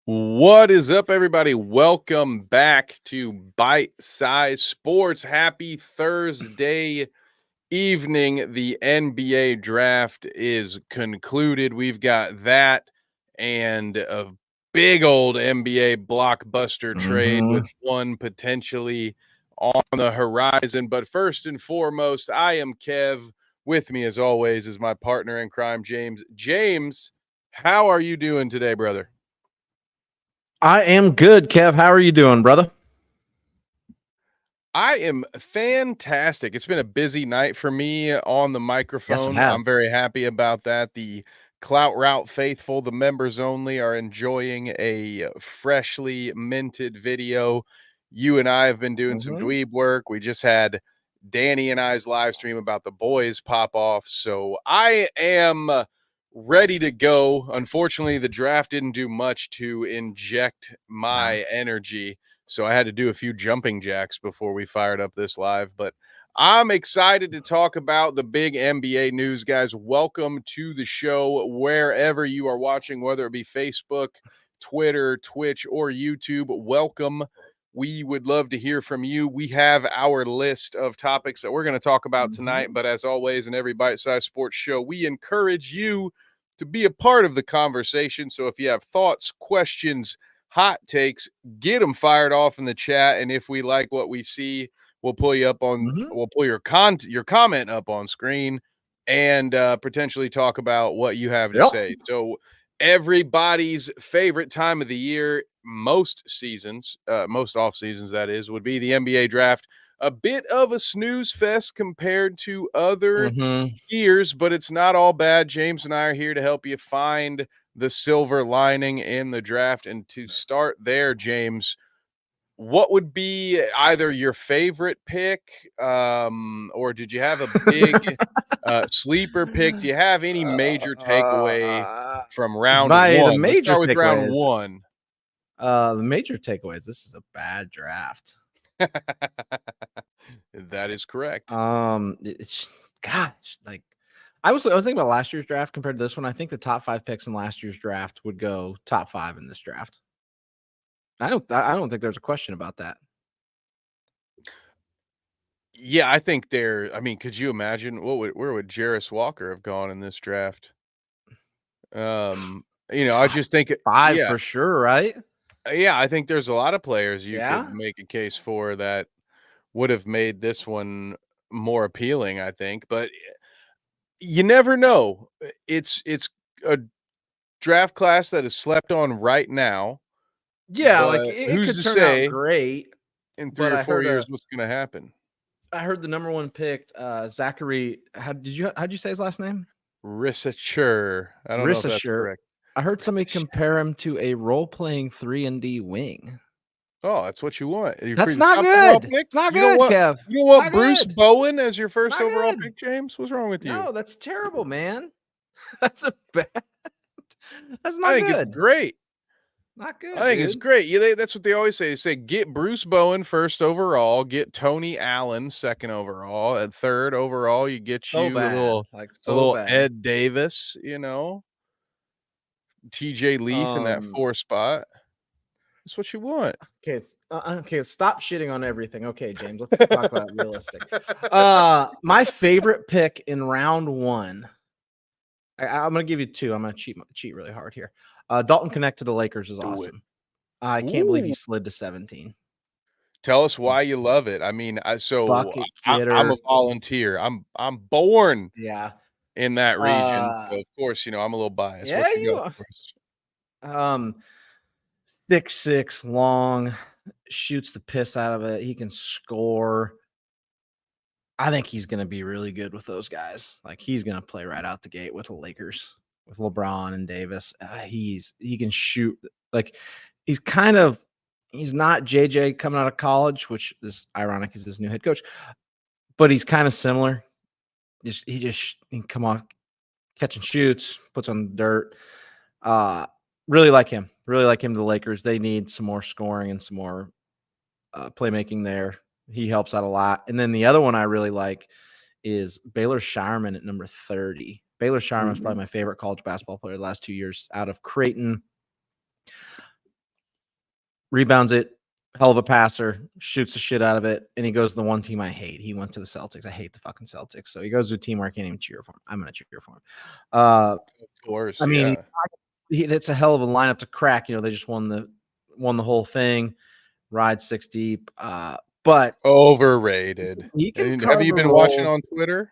What is up, everybody? Welcome back to Bite Size Sports. Happy Thursday evening. The NBA draft is concluded. We've got that and a big old NBA blockbuster trade Mhm. with one potentially on the horizon. But first and foremost, I am Kev. With me, as always, is my partner in crime, James. James, how are you doing today, brother? I am good, Kev. How are you doing, brother? I am fantastic. It's been a busy night for me on the Yes, it microphone. has. I'm very happy about that. The Clout Route faithful, the members only, are enjoying a freshly minted video. You and I have been doing some Mhm. dweeb work. We just had Danny and I's live stream about the boys pop off. So I am ready to go. Unfortunately, the draft didn't do much to inject No. my energy, so I had to do a few jumping jacks before we fired up this live. But I'm excited to talk about the big NBA news, guys. Welcome to the show wherever you are watching, whether it be Facebook, Twitter, Twitch, or YouTube. Welcome. We would love to hear from you. We have our list of topics that we're going to talk about tonight. Mhm. But as always, in every bite sized sports show, we encourage you to be a part of the conversation. So if you have thoughts, questions, hot takes, get them fired off in the chat. And if we like what we see, we'll pull you up on, Mhm. we'll pull your comment up on screen and potentially talk about what you have to Yep. say. So everybody's favorite time of the year, most seasons, most off seasons, that is, would be the NBA draft. A bit of a snooze fest compared to other Mhm. years, but it's not all bad. James and I are here to help you find the silver lining in the draft. And to start there, James, what would be either your favorite pick, or did you have a big sleeper pick? Do you have any major takeaway from round The one? Let's major start with round takeaways. one. The major takeaways. This is a bad draft. That is correct. It's gosh, like I was thinking about last year's draft compared to this one. I think the top 5 picks in last year's draft would go top 5 in this draft. I don't think there's a question about that. Yeah, I think I mean, could you imagine where would Jarris Walker have gone in this draft? I Top just think 5 yeah, for sure, right? yeah, I think there's a lot of players you could Yeah. make a case for that would have made this one more appealing, I think, but you never know. It's a draft class that is slept on right now, Yeah, like but it who's could to turn out say great, in 3 but or 4 years what's gonna happen? I heard the number one picked Zachary. How'd you say his last name? Researcher. I don't know if that's Rissashirt. correct. I heard somebody Researcher. compare him to a role playing 3-and-D wing. Oh, that's what you want. You're for That's the not top overall good. pick? It's not good, Kev. You don't Not want Bruce good. Bowen as your first Not overall good. pick, James? What's wrong with you? No, that's terrible, man. That's a bad. That's I not think it's good. great. Not I good, think it's dude. great. That's what they always say. They say get Bruce Bowen first overall, get Tony Allen second overall, at third overall you get So you bad. Like a so little bad. Ed Davis, TJ Leaf in that Um 4 spot. That's what you want. okay, stop shitting on everything. Okay, James, let's talk about realistic. My favorite pick in round 1. I'm gonna give you 2. I'm gonna cheat really hard here. Dalton Connect to the Lakers is Do it. awesome. I can't believe he Ooh. slid to 17. Tell us why you love it. I mean, Bucket I'm a getter. volunteer. I'm born Yeah. in that region, Uh so of course, I'm a little biased. yeah, What you you got are. for us? 6'6" long, shoots the piss out of it. He can score. I think he's gonna be really good with those guys. Like he's gonna play right out the gate with the Lakers, with LeBron and Davis. He can shoot. Like he's kind of he's not JJ coming out of college, which is ironic. He's his new head coach, but he's kind of similar. He can come off catch and shoots, puts on the dirt. Uh, really like him. Really like him to the Lakers. They need some more scoring and some more playmaking there. He helps out a lot. And then the other one I really like is Baylor Shireman at number 30. Baylor Shireman is Ooh. probably my favorite college basketball player the last 2 years out of Creighton. rebounds it, hell of a passer, shoots the shit out of it, and he goes to the one team I hate. He went to the Celtics. I hate the fucking Celtics. So he goes to a team where I can't even cheer for him. I'm gonna cheer for him. Of course, I mean, yeah. that's a hell of a lineup to crack. They just won the whole thing, ride 6 deep. But Overrated. he can And have carve you a been watching role. on Twitter?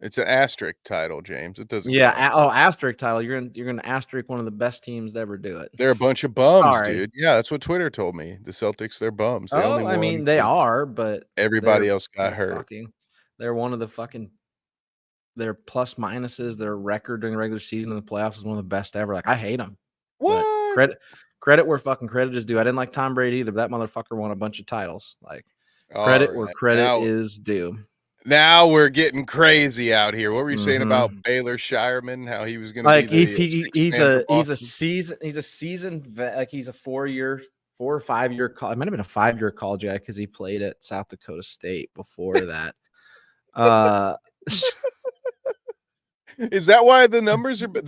It's an asterisk title, James. It doesn't go Yeah. up there. Oh, asterisk title. You're gonna asterisk one of the best teams to ever do it. They're a bunch of bums, Sorry. dude. Yeah, that's what Twitter told me. The Celtics, they're bums. They only Oh, I won mean, they 'cause are, but everybody they're else got they're hurt. fucking they're one of the fucking their plus minuses, their record during the regular season and the playoffs is one of the best ever. Like, I hate them, but What? credit where fucking credit is due. I didn't like Tom Brady either, but that motherfucker won a bunch of titles. Like, All credit where right. credit is due. Now we're getting crazy out here. What were you saying about Mhm. Baylor Shireman? How he was going to be Like, the if he sixth man for he's a Boston? seasoned vet, like, he's a 4 or 5 year call. It might have been a 5-year college guy because he played at South Dakota State before that. Uh Is that why the numbers are The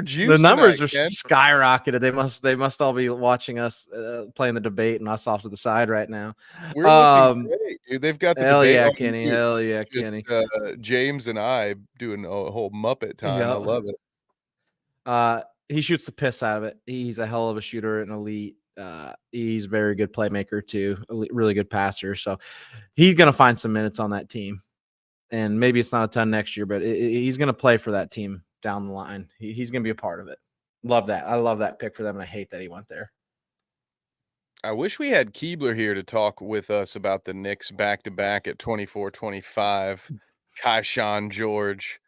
juiced tonight, numbers are Ken? skyrocketed. They must all be watching us playing the debate and us off to the side right now. We're looking Um, great, dude. They've got the hell debate yeah, on Kenny. mute. Hell yeah, Just Kenny. James and I doing a whole Muppet time. I Yep. love it. He shoots the piss out of it. He's a hell of a shooter, an elite. He's a very good playmaker too, really good passer. So he's gonna find some minutes on that team, and maybe it's not a ton next year, but he's gonna play for that team down the line. He's gonna be a part of it. Love that. I love that pick for them, and I hate that he went there. I wish we had Keebler here to talk with us about the Knicks back to back at 24-25. Kaishan George,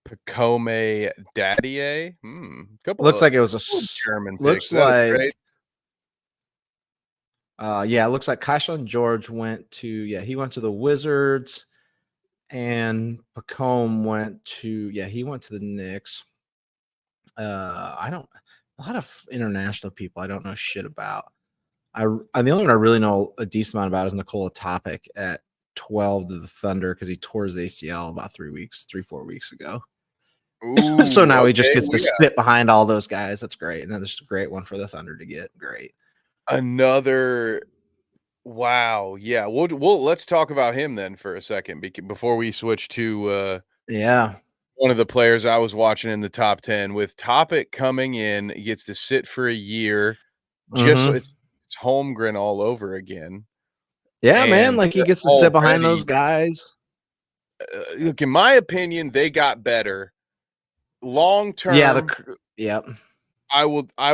Pacome Dadier. Looks like it was Couple of German picks. looks Is that a trade? like yeah, it looks like Kaishan George he went to the Wizards, and Pacome he went to the Knicks. I don't a lot of international people I don't know shit about. The only one I really know a decent amount about is Nikola Topic at 12 to the Thunder because he tore his ACL about 4 weeks ago. So Ooh, now he just okay. gets to sit behind all those guys. That's great. And then there's a great one for the Thunder to get. Great. Another wow. Yeah. Let's talk about him then for a second before we switch to Yeah. one of the players I was watching in the top 10 with Topic coming in, he gets to sit for a year. Just Mm-hmm. it's Holmgren all over again. Yeah, man. And Like, he gets to sit behind those already, guys. look, in my opinion, they got better. Long Yeah. term, Yep. I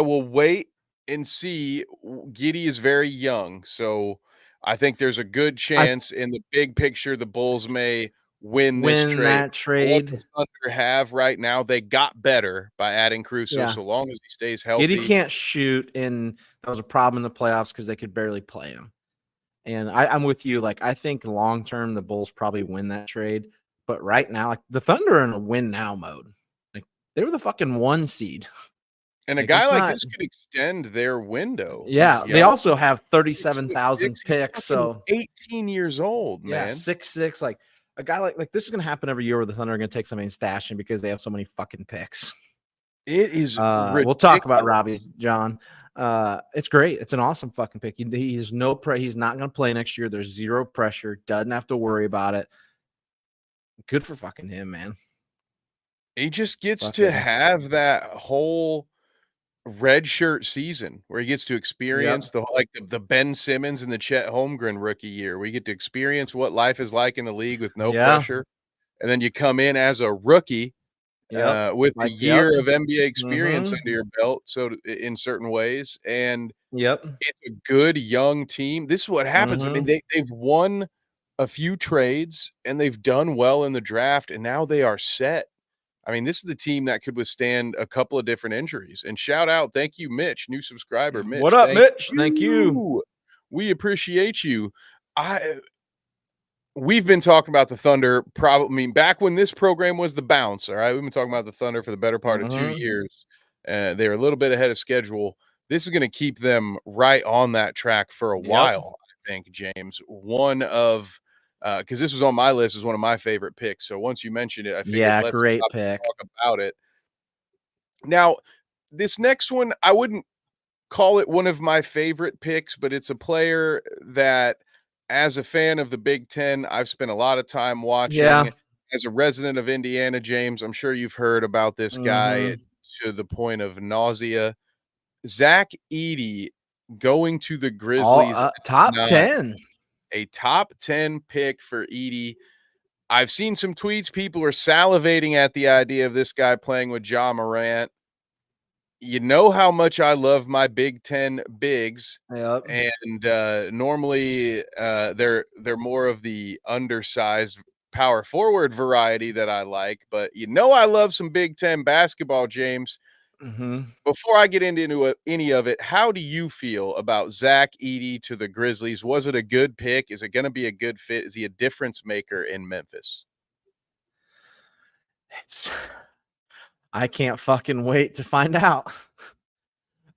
will wait and see. Giddy is very young, so I think there's a good I chance in the big picture the Bulls may win this win trade. that What the trade. Thunder have right now, they got better by adding Caruso. Yeah. So long as he stays Giddy healthy, can't shoot, and that was a problem in the playoffs because they could barely play him. And I'm with you. Like, I think long term, the Bulls probably win that trade. But right now, like, the Thunder are in a win now mode. Like, they were the fucking 1 seed. and a Like, guy it's like not. this could extend their window. He's Yeah, they young, also have 37,000 6'6". He's picks. fucking So 18 years old, yeah, man. 6'6". Like, a guy like this is gonna happen every year where the Thunder are gonna take somebody and stash him because they have so many fucking picks. It is We'll talk about ridiculous. Robbie John. It's great. It's an awesome fucking pick. He's he's not going to play next year. There's zero pressure. Doesn't have to worry about it. Good for fucking him, man. He just gets to Fucking have that whole red shirt season where he gets to experience yep, the Ben Simmons and the Chet Holmgren rookie year. We get to experience what life is like in the league with no yeah, pressure. And then you come in as a rookie yep, with a like yep, year of NBA experience mm-hmm, under your belt. So in certain ways, and yep, it's a good young team. This is what happens. I mean, mm-hmm, they've won a few trades and they've done well in the draft, and now they are set. I mean, this is the team that could withstand a couple of different injuries. And shout out, thank you, Mitch, new subscriber, What Mitch. up, Thank Mitch? Thank you. you. We appreciate you. I We've been talking about the Thunder probably, I mean, back when this program was the bounce. All right. We've been talking about the Thunder for the better part of 2 Mm-hmm. years. They're a little bit ahead of schedule. This is going to keep them right on that track for a Yep. while, I think, James. One of because this was on my list as one of my favorite picks. So once you mentioned it, I figured Yeah, let's great stop and pick. talk about it. Now, this next one, I wouldn't. call it one of my favorite picks, but it's a player that, as a fan of the Big Ten, I've spent a lot of time Yeah. watching. As a resident of Indiana, James, I'm sure you've heard about this guy Mhm. to the point of nausea. Zach Edey going to the All Grizzlies at top 9, 10. a top 10 pick for Edey. I've seen some tweets. People are salivating at the idea of this guy playing with Ja Morant. You know how much I love my Big Ten bigs, Yep. and normally they're more of the undersized power forward variety that I like. But you know I love some Big Ten basketball, James. Mhm. Before I get into any of it, how do you feel about Zach Edey to the Grizzlies? Was it a good pick? Is it going to be a good fit? Is he a difference maker in Memphis? It's I can't fucking wait to find out.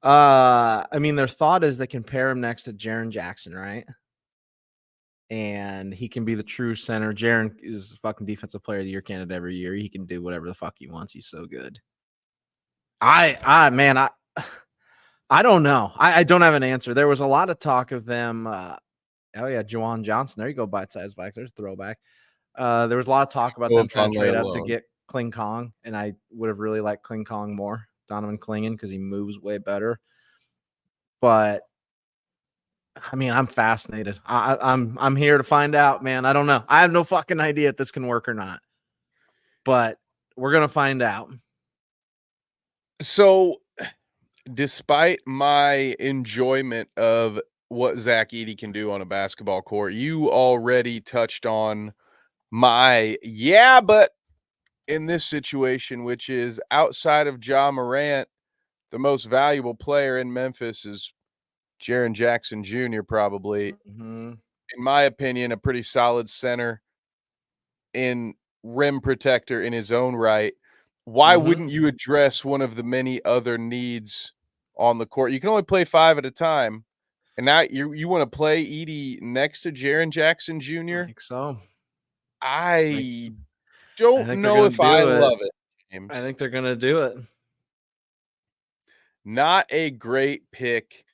I mean, their thought is they can pair him next to Jaren Jackson, right? And he can be the true center. Jaren is fucking defensive player of the year candidate every year. He can do whatever the fuck he wants. He's so good. Man, I don't know. I don't have an answer. There was a lot of talk of them. Oh yeah, Juwan Johnson. There you go, bite-sized Vikes. There's a throwback. There was a lot of talk about Go them with trying to Conley trade up to alone. get Kling Kong, and I would have really liked Kling Kong more, Donovan Clingan, because he moves way better. But I mean, I'm fascinated. I'm here to find out, man. I don't know. I have no fucking idea if this can work or not, but we're gonna find out. So, despite my enjoyment of what Zach Edey can do on a basketball court, you already touched on my yeah, but in this situation, which is outside of Ja Morant, the most valuable player in Memphis is Jaren Jackson Jr., probably, Mm-hmm. in my opinion, a pretty solid center in rim protector in his own right. Why Mm-hmm. wouldn't you address one of the many other needs on the court? You can only play 5 at a time, and now you wanna play Edey next to Jaren Jackson I Jr.? think so. I think I I don't think they're know gonna if I do it. love it, I James. think they're gonna do it. Not a great pick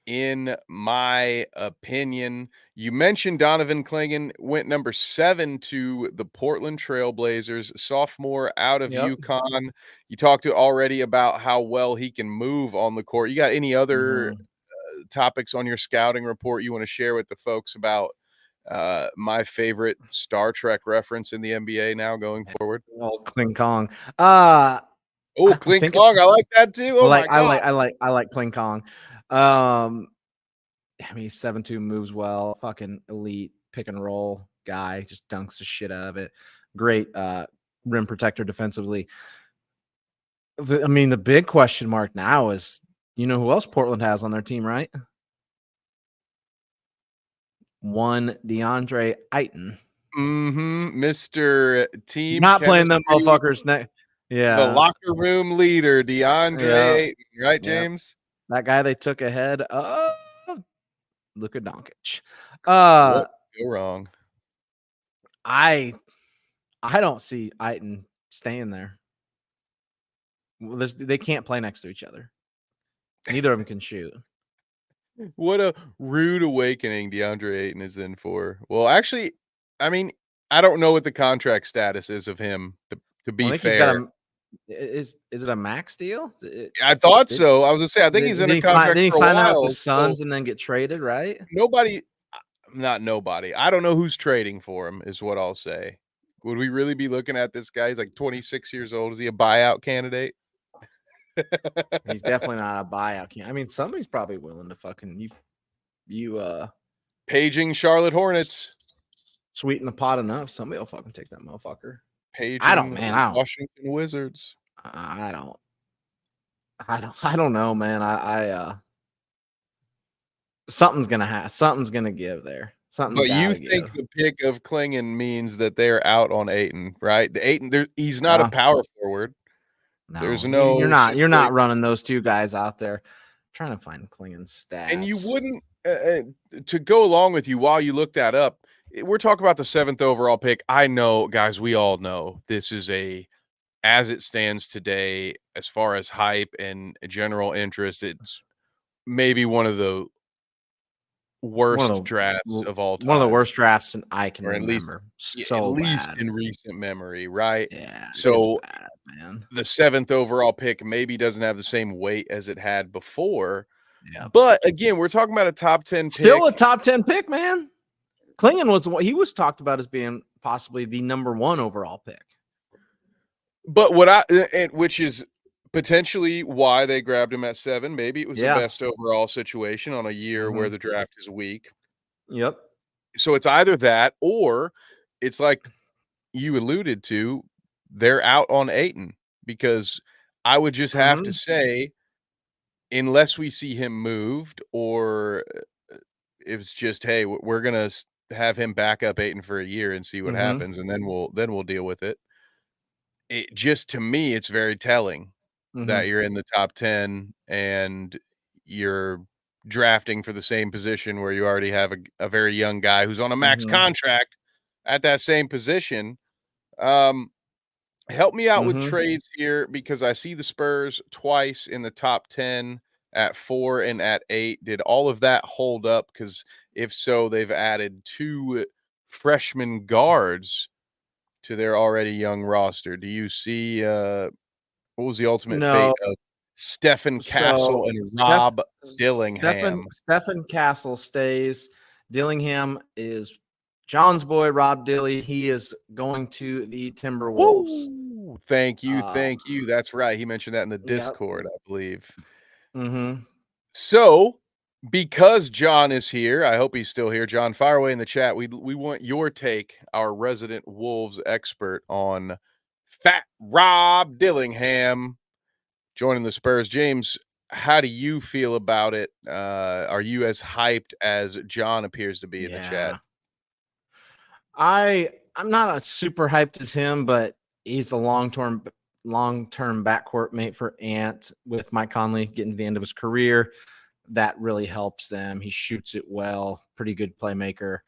in my opinion. You mentioned Donovan Clingan went number 7 to the Portland Trailblazers, sophomore out of Yep. UConn. You talked to already about how well he can move on the court. You got any other Mm-hmm. topics on your scouting report you want to share with the folks about my favorite Star Trek reference in the NBA now going forward? Oh, Kling Kong. Uh, Oh, I Clink think it's Kong, I like that too. Oh my god. I like Kling Kong. Um, I mean, he's 7'2", moves well, fucking elite pick and roll guy, just dunks the shit out of it. Great rim protector defensively. I mean, the big question mark now is, you know who else Portland has on their team, right? One DeAndre Ayton. Mr. Team Not playing them Chemistry, motherfuckers next. the Yeah, locker room leader, DeAndre yeah, Ayton, right, yeah. James? That guy they took ahead of Luka Doncic. What could go wrong? I I don't see Ayton staying there. Well, they can't play next to each other. Neither of them can shoot. What a rude awakening DeAndre Ayton is in for. Well, actually, I mean, I don't know what the contract status is of him, to I be think he's got fair. a is it a max deal? I thought Did so. I was gonna say, I think he's did under he sign contract did he for a sign that with the while, so Suns and then get traded, right? nobody not nobody. I don't know who's trading for him is what I'll say. Would we really be looking at this guy? He's like 26 years old. Is he a buyout candidate? He's definitely not a buyout. I mean, somebody's probably willing to fucking you Paging Charlotte Hornets, sweeten the pot enough. Somebody will fucking take that motherfucker. I don't, paging man. I don't. Washington Wizards. I don't. I don't know, man. Something's gonna give there. Something's But you gotta think give. the pick of Klingon means that they're out on Ayton, right? The Ayton, he's not a Yeah. power forward. There's No, you're no not. You're not situation, running those two guys out there. Trying to find Klingon's and you stats. wouldn't to go along with you while you look that up. We're talking about the 7th overall pick. I know, guys, we all know this is as it stands today, as far as hype and general interest, it's maybe one of the One worst of drafts the of all one of the time, worst drafts and I can or at least remember. at So least bad. in recent memory, right? Yeah, it's So bad, man. the 7th overall pick maybe doesn't have the same weight as it had before. Yeah. But again, we're talking about a top 10 Still a pick. top 10 pick, man. Klingon was what he was talked about as being possibly the number 1 overall pick. But which is potentially why they grabbed him at 7. Maybe it was the Yeah. best overall situation on a year where Mhm. the draft is weak. Yep. So it's either that or it's like you alluded to, they're out on Aiton because I would just have to Mhm. say, unless we see him moved or it's just, hey, we're gonna have him back up Aiton for a year and see what Mhm. happens, and then we'll deal with it. It just to me, it's very telling that Mhm. you're in the top 10 and you're drafting for the same position where you already have a very young guy who's on a max Mhm. contract at that same position. Um, Help me out with Mhm. trades here because I see the Spurs twice in the top 10 at 4 and at 8. Did all of that hold up? Because if so, they've added 2 freshman guards to their already young roster. Do you see what was the ultimate fate No. of Stephen Castle So and Rob Dillingham? Stephen Castle stays. Dillingham is John's boy, Rob Dilly. He is going to the Timberwolves. Woo! Thank you, Uh, thank you. That's right. He mentioned that in the yep. Discord, I believe. Mhm. So, because John is here, I hope he's still here. John, fire away in the chat. We want your take, our resident Wolves expert, on Fat Rob Dillingham joining the Spurs. James, how do you feel about it? Are you as hyped as John appears to be in the chat? Yeah. I'm not as super hyped as him, but he's the long-term backcourt mate for Ant with Mike Conley getting to the end of his career. That really helps them. He shoots it well, pretty good playmaker.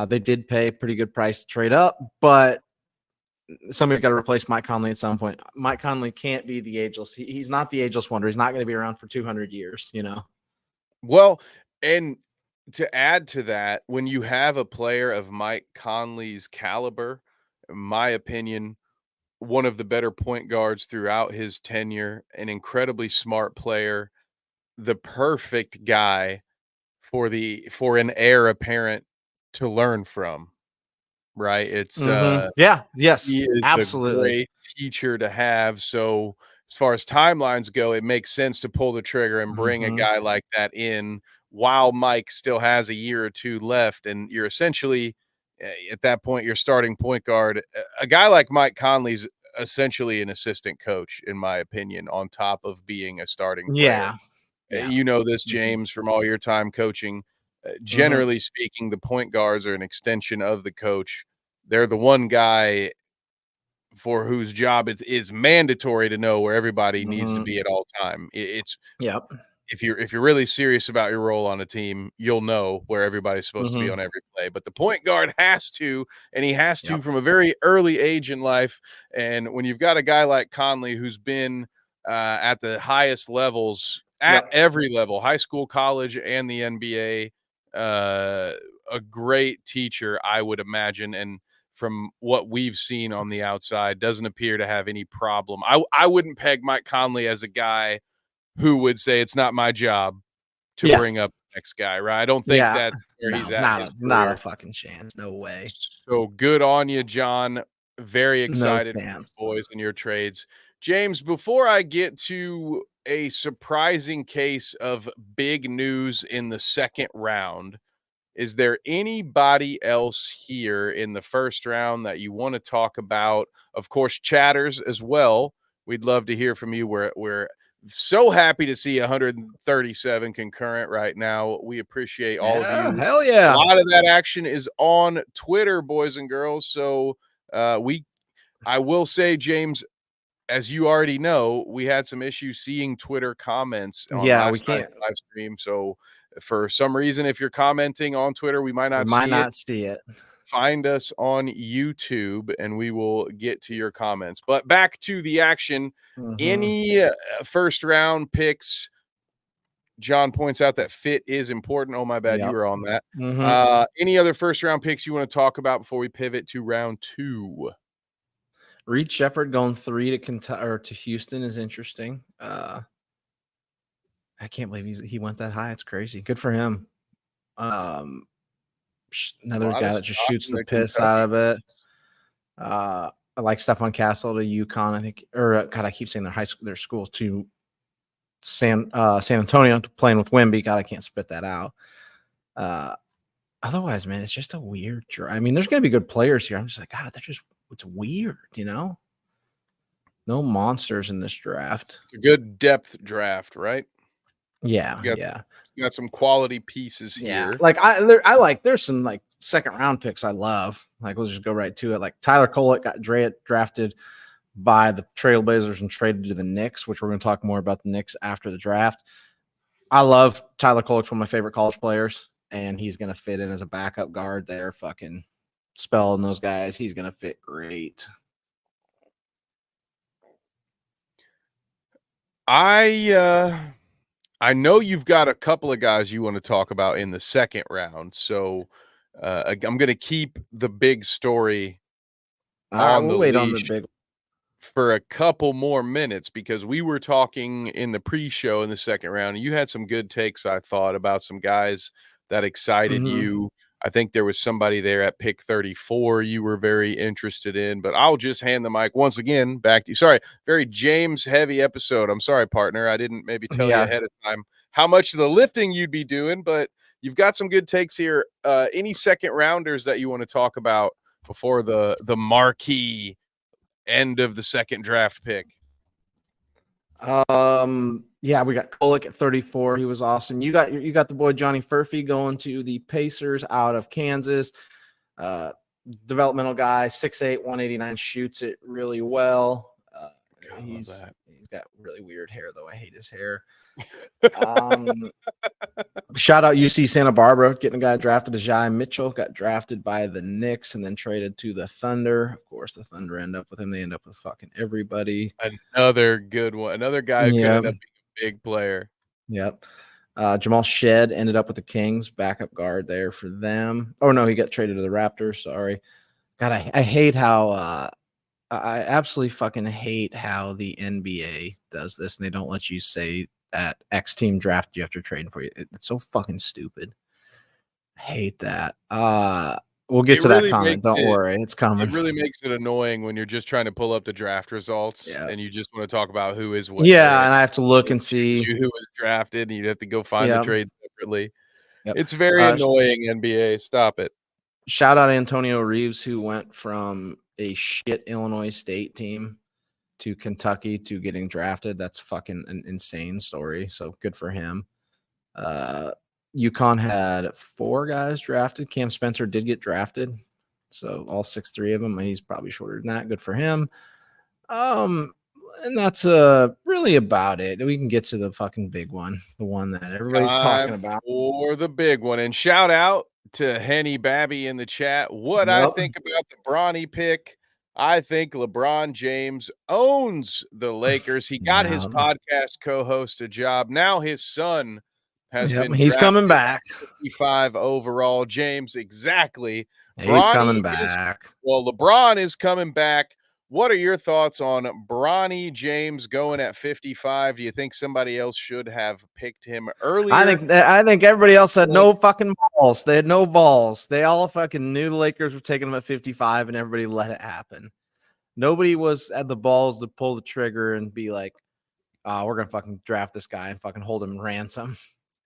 They did pay a pretty good price to trade up, but somebody's got to replace Mike Conley at some point. Mike Conley can't be the ageless. He's not the ageless wonder. He's not going to be around for 200 years, you know? Well, and to add to that, when you have a player of Mike Conley's caliber, in my opinion, one of the better point guards throughout his tenure, an incredibly smart player, the perfect guy for an heir apparent to learn from, right? It's Yeah. Yes. he is a Absolutely. great teacher to have. So as far as timelines go, it makes sense to pull the trigger and bring a hmm guy like that in while Mike still has a year or 2 left. And you're essentially at that point, your starting point guard. A guy like Mike Conley's essentially an assistant coach, in my opinion, on top of being a starting player. Yeah. Yeah. You know this, hmm James, from all your time coaching. hmm Generally speaking, the point guards are an extension of the coach. They're the one guy for whose job it is mandatory to know where everybody needs to hmm be at all time. It's Yep. if you're really serious about your role on a team, you'll know where everybody's supposed to be hmm on every play. But the point guard has to, and he has to Yep. from a very early age in life. And when you've got a guy like Conley who's been at the highest levels at Yep. every level, high school, college, and the NBA, a great teacher, I would imagine, and from what we've seen on the outside, doesn't appear to have any problem. I wouldn't peg Mike Conley as a guy who would say it's not my job to Yeah. bring up the next guy, right? I don't think Yeah. that's where he's No, at in his not a career. fucking chance. No way. So good on you, John. Very No excited for you chance. boys and your trades. James, before I get to a surprising case of big news in the second round, is there anybody else here in the first round that you want to talk about? Of course, chatters as well. We'd love to hear from you. We're so happy to see 137 concurrent right now. We appreciate all of Yeah. you. Hell A yeah. lot of that action is on Twitter, boys and girls. So we I will say, James, as you already know, we had some issues seeing Twitter comments on Yeah. We last night's can't. live stream. So, for some reason, if you're commenting on Twitter, we might We not might see it. not see it. Find us on YouTube and we will get to your comments. But back to the action. hmm Any first round picks John points out that fit is important. Oh, my bad. You Yep. were on that. Mhm. Any other first round picks you want to talk about before we pivot to round 2? Reed Shepherd going 3 to to Houston is interesting. I can't believe he went that high. It's crazy. Good for him. Um, A another lot of guy that just stock shoots in the the piss out Kentucky. of it. I like Stephon Castle to UConn, I think, or God, I keep saying their school to San Antonio, playing with Wemby. God, I can't spit that out. Otherwise, man, it's just a weird draft. I mean, there's going to be good players here. I'm just like, God, it's weird, No monsters in this draft. It's a good depth draft, right? Yeah, You got yeah. you got some quality pieces Yeah, here. like there's some like second round picks I love. Like we'll just go right to it. Like Tyler Kolek got drafted by the Trailblazers and traded to the Knicks, which we're going to talk more about the Knicks after the draft. I love Tyler Kolek, one of my favorite college players, and he's going to fit in as a backup guard there. Fucking spelling those guys, he's going to fit great. I know you've got a couple of guys you want to talk about in the second round, so I'm going to keep the big story All right, on we'll the wait on the leash big. for a couple more minutes because we were talking in the pre-show in the second round, and you had some good takes, I thought, about some guys that excited Mm-hmm. you. I think there was somebody there at pick 34 you were very interested in, but I'll just hand the mic once again back to you. Sorry, very James heavy episode. I'm sorry, partner. I didn't maybe tell you Yeah. ahead of time how much of the lifting you'd be doing, but you've got some good takes here. Any second rounders that you want to talk about before the marquee end of the second draft pick? Yeah, we got Kolek at 34. He was awesome. You got the boy Johnny Furphy going to the Pacers out of Kansas. Developmental guy, 6'8", 189, shoots it really well. God, I love He's that. got really weird hair though. I hate his hair. Shout out UC Santa Barbara, getting a guy drafted. Ajay Mitchell got drafted by the Knicks and then traded to the Thunder. Of course, the Thunder end up with him. They end up with fucking everybody. Another good one. Another guy who could Yeah. end up being a big player. Yep. Jamal Shed ended up with the Kings, backup guard there for them. Oh no, he got traded to the Raptors. Sorry. God, I hate how I absolutely fucking hate how the NBA does this and they don't let you say that X team drafted you after trading for you. It's so fucking stupid. I hate that. We'll get It to that really comment. makes Don't it worry, it's it coming. really makes it annoying when you're just trying to pull up the draft results Yeah. and you just want to talk about who is where, Yeah, and and I have to look it and shows see. you who was drafted, and you have to go find the Yeah. trade separately. Yep. It's very annoying, NBA. Stop it. Shout out Antonio Reeves, who went from a shit Illinois State team to Kentucky to getting drafted. That's fucking an insane story. So good for him. UConn had 4 guys drafted. Cam Spencer did get drafted. So all 6'3" of them. He's probably shorter than that. Good for him. And that's really about it. We can get to the fucking big one, the one that everybody's talking Time about. for the big one. And shout out to Henny Babby in the chat. What I Yep. think about the Bronny pick. I think LeBron James owns the Lakers. He got his Yeah. podcast co-host a job. Now his son has Yep. been He's coming drafted back. 55 overall. James, exactly. He's Bronny coming is back. well, LeBron is coming back. What are your thoughts on Bronny James going at 55? Do you think somebody else should have picked him earlier? I think everybody else had no fucking balls. They had no balls. They all fucking knew the Lakers were taking them at 55 and everybody let it happen. Nobody was at the balls to pull the trigger and be like, we're gonna fucking draft this guy and fucking hold him ransom.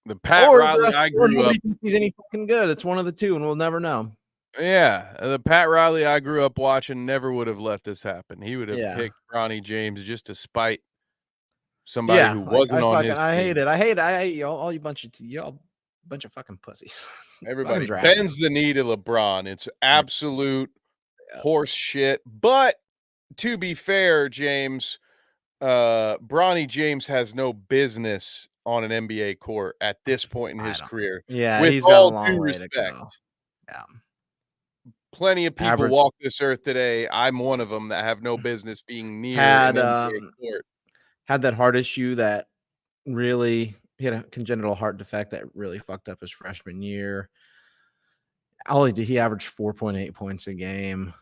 The Pat Or the Riley rest I or grew up nobody thinks he's any fucking good. It's one of the two, and we'll never know. yeah, the Pat Riley I grew up watching never would have let this happen. He would have Yeah. picked Bronny James just to spite somebody Yeah, who like wasn't on his I hate team. it. I hate y'all, all you y'all bunch of fucking pussies. Fucking Everybody draft him. bends the knee to LeBron. It's Yeah. absolute horse shit. But to be fair, James, Bronny James has no business on an NBA court at this point in I his don't. career. Yeah, With he's got a all long due way to respect, go. Yeah. plenty of people Average walk this earth today. I'm one of them that have no business being near an had NBA court. had that heart issue that really He had a congenital heart defect that really fucked up his freshman year. All he did, he averaged 4.8 points a game,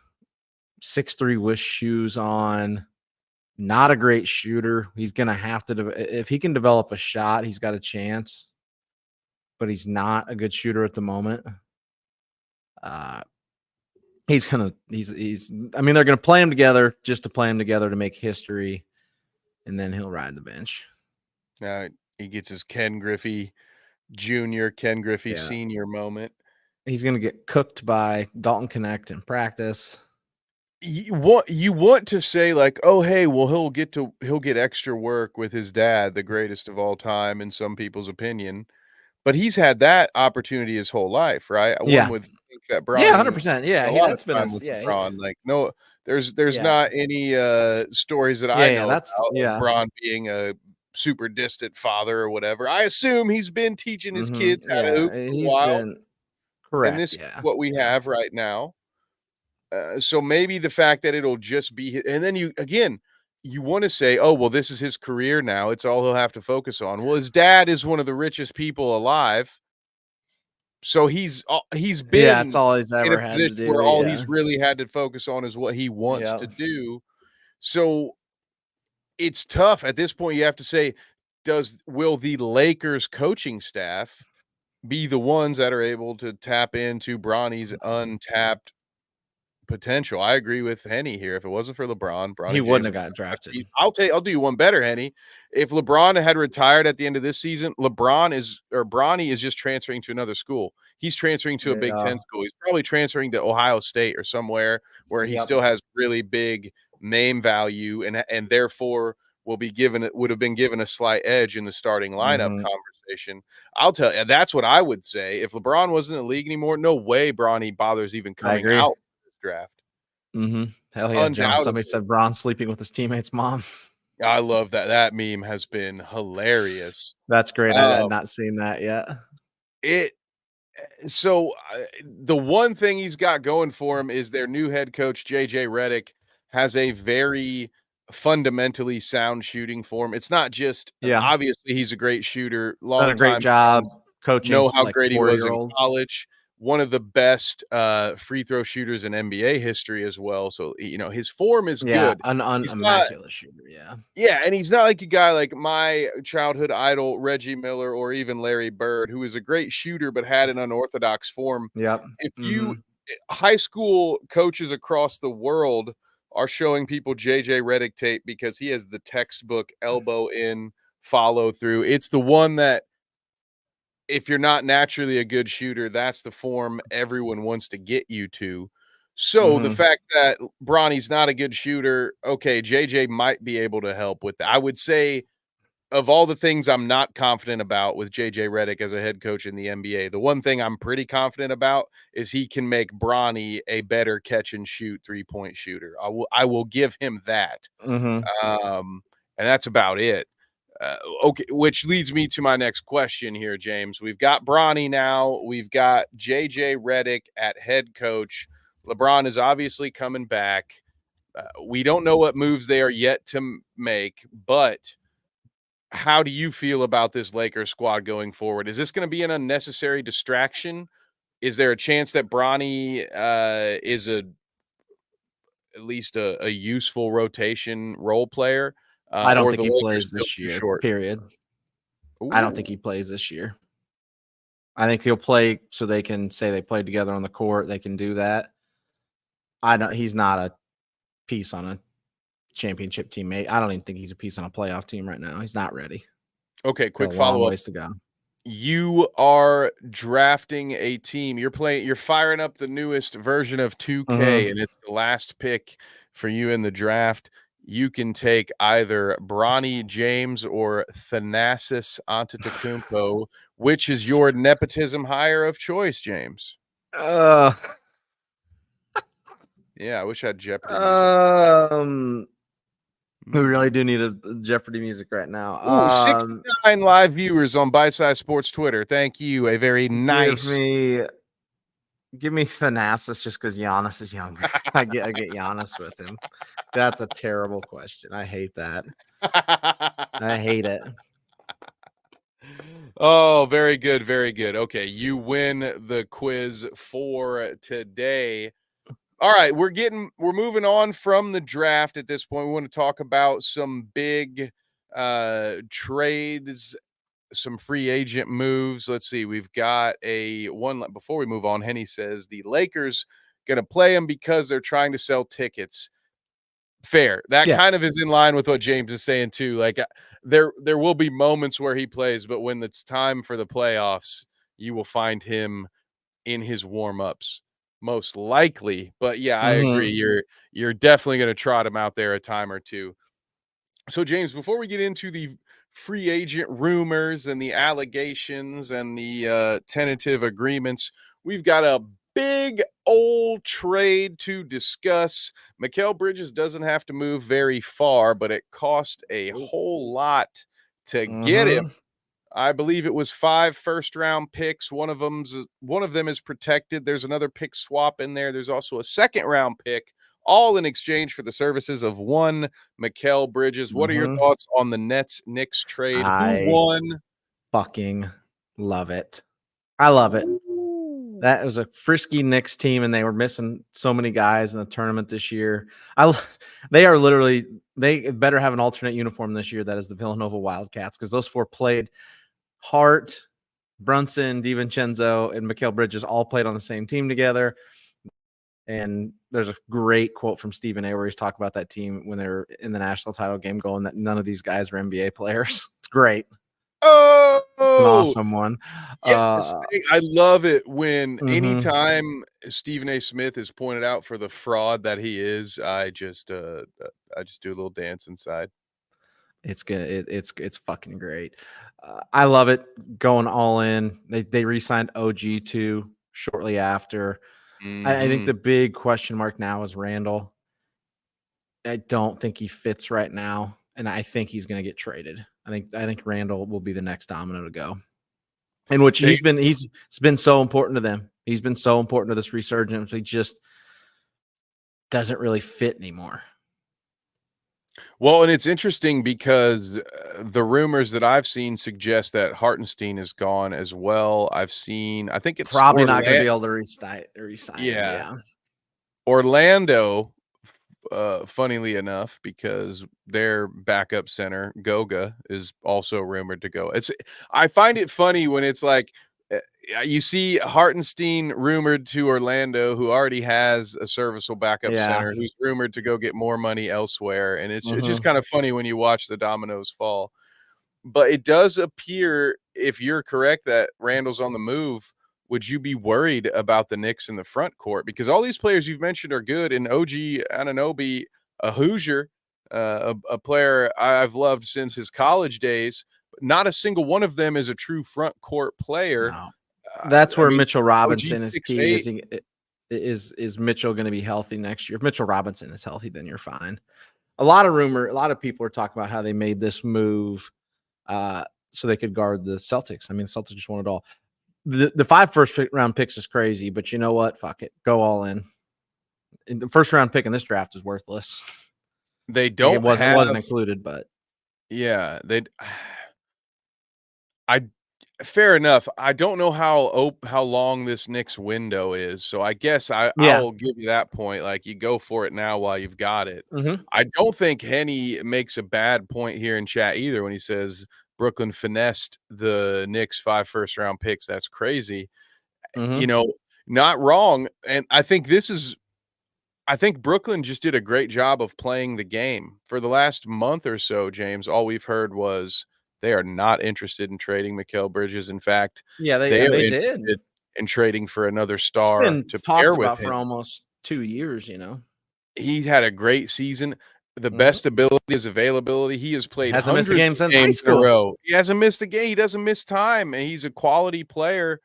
6'3" wish shoes on. Not a great shooter. He's gonna have to if he can develop a shot, he's got a chance. But he's not a good shooter at the moment. Uh, he's gonna he's. I mean, they're gonna play him together just to play him together to make history, and then he'll ride the bench. He gets his Ken Griffey Jr., Ken Griffey Yeah, Sr. moment. he's gonna get cooked by Dalton Connect in practice. You want to say like, oh hey, well he'll get extra work with his dad, the greatest of all time in some people's opinion. But he's had that opportunity his whole life, right? One Yeah, would think that yeah, Bronny 100%. spent Yeah, a lot of that's been time with yeah, LeBron. Like, no, there's yeah, not any stories that I yeah. know That's about of yeah. Bron being a super distant father or whatever. I assume he's been teaching his kids how to Yeah, hoop for a he's while, been and correct. this is Yeah, what we yeah, have right now. So maybe the fact that it'll just be and then you wanna say, "Oh, well, this is his career now. It's all he'll have to focus on." Well, his dad is one of the richest people alive, so he's yeah. It's been all he's in a ever had to position do. where all he's Yeah, really had to focus on is what he wants yeah. to do. So, it's tough. At this point, you have to say, will the Lakers coaching staff be the ones that are able to tap into Bronny's untapped potential? I agree with Henny here. If it wasn't for LeBron, He Bronny wouldn't James have would got drafted. I'll do you one better, Henny. If LeBron had retired at the end of this season, Bronny is just transferring to another school. He's transferring to a Big Yeah. Ten school. He's probably transferring to Ohio State or somewhere where he Yep. still has really big name value and therefore would have been given a slight edge in the starting lineup Mhm. conversation. I'll tell you, that's what I would say. If LeBron wasn't in the league anymore, no way Bronny bothers even I coming agree. out this draft. Hell yeah, John. Somebody Undoubtedly. said Braun sleeping with his teammate's mom. I love that. That meme has been hilarious. That's great. I had Um, not seen that yet. it so the one thing he's got going for him is their new head coach JJ Redick has a very fundamentally sound shooting form. It's not just Yeah. obviously he's a great shooter, Done a great longtime job fans coaching know how like great he was in 40-year-olds. college. One of the best free throw shooters in NBA history as well. So his form is Yeah, good. an He's not immaculate shooter. Yeah. Yeah, and he's not like a guy like my childhood idol, Reggie Miller, or even Larry Bird, who is a great shooter but had an unorthodox form. Yep. If you Mhm. high school coaches across the world are showing people JJ Redick tape because he has the textbook elbow in follow through. It's the one that if you're not naturally a good shooter, that's the form everyone wants to get you to. So the Mhm. fact that Bronny's not a good shooter, okay, JJ might be able to help with that. I would say of all the things I'm not confident about with JJ Redick as a head coach in the NBA, the one thing I'm pretty confident about is he can make Bronny a better catch and shoot 3-point shooter. I will give him that. Mhm. Um, and that's about it. Okay, which leads me to my next question here, James. We've got Bronny now. We've got JJ Redick at head coach. LeBron is obviously coming back. We don't know what moves they are yet to make, but how do you feel about this Lakers squad going forward? Is this going to be an unnecessary distraction? Is there a chance that Bronny is at least a useful rotation role player, I don't or think the he Lakers plays still this too year, short? period. I don't think Ooh. he plays this year. I think he'll play so they can say they played together on the court. They can do that. I don't he's not a piece on a championship teammate. I don't even think he's a piece on a playoff team right now. He's not ready. Okay, Got quick a long follow-up. ways to go. You are drafting a team. You're firing up the newest version of 2K, Mhm. and it's the last pick for you in the draft. You can take either Bronny James or Thanasis Antetokounmpo. Which is your nepotism hire of choice, James? Uh, Yeah, I wish I had Jeopardy music. um, we really Mhm. do need a Jeopardy music right now. Ooh, 69 live viewers on Bite Size Sports Twitter. Thank you. A very Give nice. me give me Thanasis just because Giannis is younger. I get Giannis with him. That's a terrible question. I hate that. I hate it. Oh, very good, very good. Okay, you win the quiz for today. All right, we're moving on from the draft at this point. We want to talk about some big trades, some free agent moves. Let's see. We've got a one before we move on. Henny says the Lakers going to play him because they're trying to sell tickets. Fair. That Yeah. kind of is in line with what James is saying too. Like there will be moments where he plays, but when it's time for the playoffs, you will find him in his warm-ups most likely. But yeah, I agree. Mhm. You're definitely going to trot him out there a time or two. So, James, before we get into the free agent rumors and the allegations and the tentative agreements, we've got a big old trade to discuss. Mikal Bridges doesn't have to move very far, but it cost a Nope. whole lot to get him. Mhm. I believe it was 5 first-round picks. One of them is protected. There's another pick swap in there. There's also a second-round pick, all in exchange for the services of one Mikal Bridges. What are your Mhm. thoughts on the Nets Knicks trade? Who I won? fucking love it. I love it. Ooh. That was a frisky Knicks team, and they were missing so many guys in the tournament this year. I l they are literally they better have an alternate uniform this year that is the Villanova Wildcats, because those 4 played. Hart, Brunson, DiVincenzo, and Mikal Bridges all played on the same team together. And there's a great quote from Stephen A where he's talking about that team when they were in the national title game, going that none of these guys are NBA players. It's great. It's an Oh, awesome one. yes. I love it when Mhm. anytime Stephen A. Smith is pointed out for the fraud that he is, I just do a little dance inside. It's good. It's fucking great. I love it. Going all in. They re-signed OG too shortly after. I think Mhm. the big question mark now is Randall. I don't think he fits right now, and I think he's going to get traded. I think Randall will be the next domino to go. In which They he's been so important to them. He's been so important to this resurgence. He just doesn't really fit anymore. Well, and it's interesting because, the rumors that I've seen suggest that Hartenstein is gone as well. I think it's Probably not going to Orla be able to resign him. yeah, Yeah. Orlando, funnily enough, because their backup center, Goga, is also rumored to go. I find it funny when it's like, you see Hartenstein rumored to Orlando, who already has a serviceable backup Yeah. center, who's rumored to go get more money elsewhere, and it's just Mhm. kind of funny when you watch the dominoes fall. But it does appear, if you're correct, that Randall's on the move. Would you be worried about the Knicks in the front court? Because all these players you've mentioned are good, and OG Anunoby, a Hoosier, a player I've loved since his college days, but not a single one of them is a true front court player. No. That's I where mean, Mitchell OG Robinson is six key. eight. Is Mitchell going to be healthy next year? If Mitchell Robinson is healthy, then you're fine. A lot of people are talking about how they made this move uh, so they could guard the Celtics. I mean, the Celtics just won it all. The 5 first round picks is crazy, but you know what? Fuck it, go all in. And the first round pick in this draft is worthless. They Like it don't wasn't have, included, but yeah, they I fair enough. I don't know how long this Knicks window is, so I guess yeah. I'll give you that point, like, you go for it now while you've got it. Hmm. I don't think Henny makes a bad point here in chat either when he says Brooklyn finessed the Knicks 5 first-round picks. That's crazy. You Hmm. know, not wrong, and I think Brooklyn just did a great job of playing the game. For the last month or so, James, all we've heard was they are not interested in trading Mikal Bridges. In fact, Yeah, they are they did. interested in trading for another It's star been to pair talked with about for him. almost 2 years. He had a great season. The Hmm. best ability is availability. He has played Hasn't missed a hundreds game of since high games in a school. row. He hasn't missed a game. He doesn't miss time, and he's a quality player.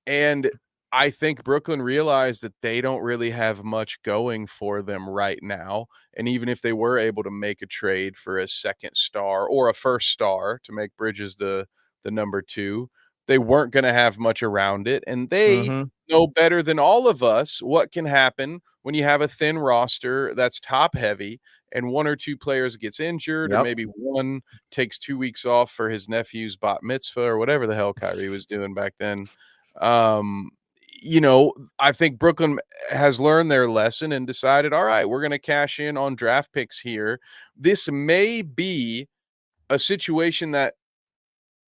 And I think Brooklyn realized that they don't really have much going for them right now. And even if they were able to make a trade for a second star or a first star to make Bridges the number 2, they weren't gonna have much around it. And they Hmm. know better than all of us what can happen when you have a thin roster that's top heavy and one or two players gets injured, or Yep. maybe one takes 2 weeks off for his nephew's bat mitzvah or whatever the hell Kyrie was doing back then. Um, I think Brooklyn has learned their lesson and decided, all right, we're going to cash in on draft picks here. This may be a situation that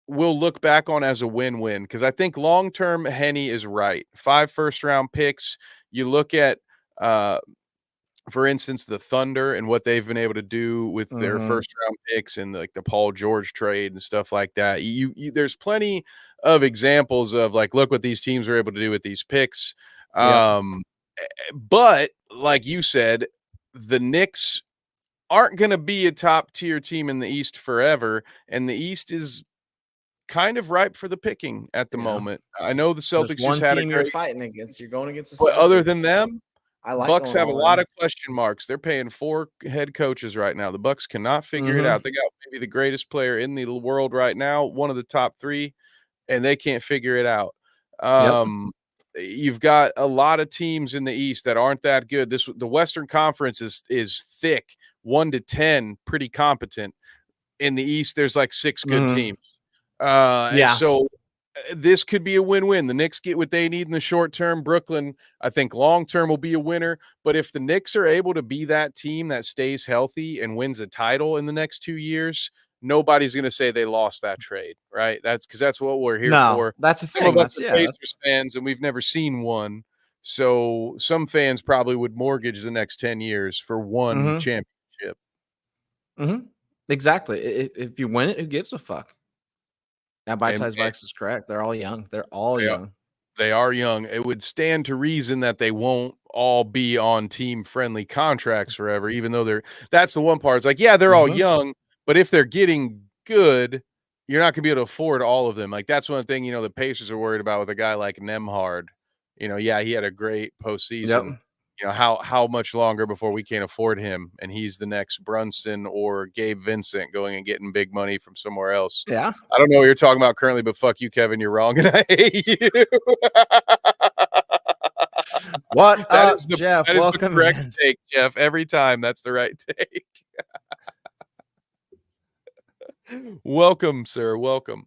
we'll look back on as a win-win, because I think long-term Henny is right. 5 first-round picks. You look at, for instance, the Thunder and what they've been able to do with their Mhm. first-round picks and like the Paul George trade and stuff like that. There's plenty of examples of like, look what these teams are able to do with these picks. Yep. But like you said, the Knicks aren't going to be a top tier team in the East forever, and the East is kind of ripe for the picking at the Yeah. moment. I know the There's Celtics just one had a team you're great, fighting against. You're going against the but other Celtics. than them, I like Bucks going have a all lot in. of question marks. They're paying 4 head coaches right now. The Bucks cannot figure it Mhm. out. They got maybe the greatest player in the world right now, one of the top 3, and they can't figure it out. Yep. You've got a lot of teams in the East that aren't that good. The Western Conference is thick, 1 to 10, pretty competent. In the East, there's like 6 good Mhm. teams. And Yeah. so this could be a win-win. The Knicks get what they need in the short term. Brooklyn, I think long term will be a winner. But if the Knicks are able to be that team that stays healthy and wins a title in the next 2 years, nobody's going to say they lost that trade, right? That's because that's what we're here No, for. that's the Some of thing. us That's are yeah. Pacers fans, and we've never seen one. So some fans probably would mortgage the next 10 years for one Mhm. championship. Mhm. Exactly. If you win it, who gives a fuck? Yeah, Bite And Size Vikes is correct. They're all young. They're all they are young. they are young. It would stand to reason that they won't all be on team-friendly contracts forever, even though that's the one part. It's like, yeah, they're all Mhm. young, but if they're getting good, you're not gonna be able to afford all of them. Like, that's one thing, the Pacers are worried about with a guy like Nemhard. Yeah, he had a great postseason. Yep. How much longer before we can't afford him, and he's the next Brunson or Gabe Vincent going and getting big money from somewhere else. Yeah. I don't know what you're talking about currently, but fuck you, Kevin. You're wrong, and I hate you. What That is up, the Jeff? that is the Welcome correct in. take, Jeff. Every time, that's the right take. Welcome, sir. Welcome.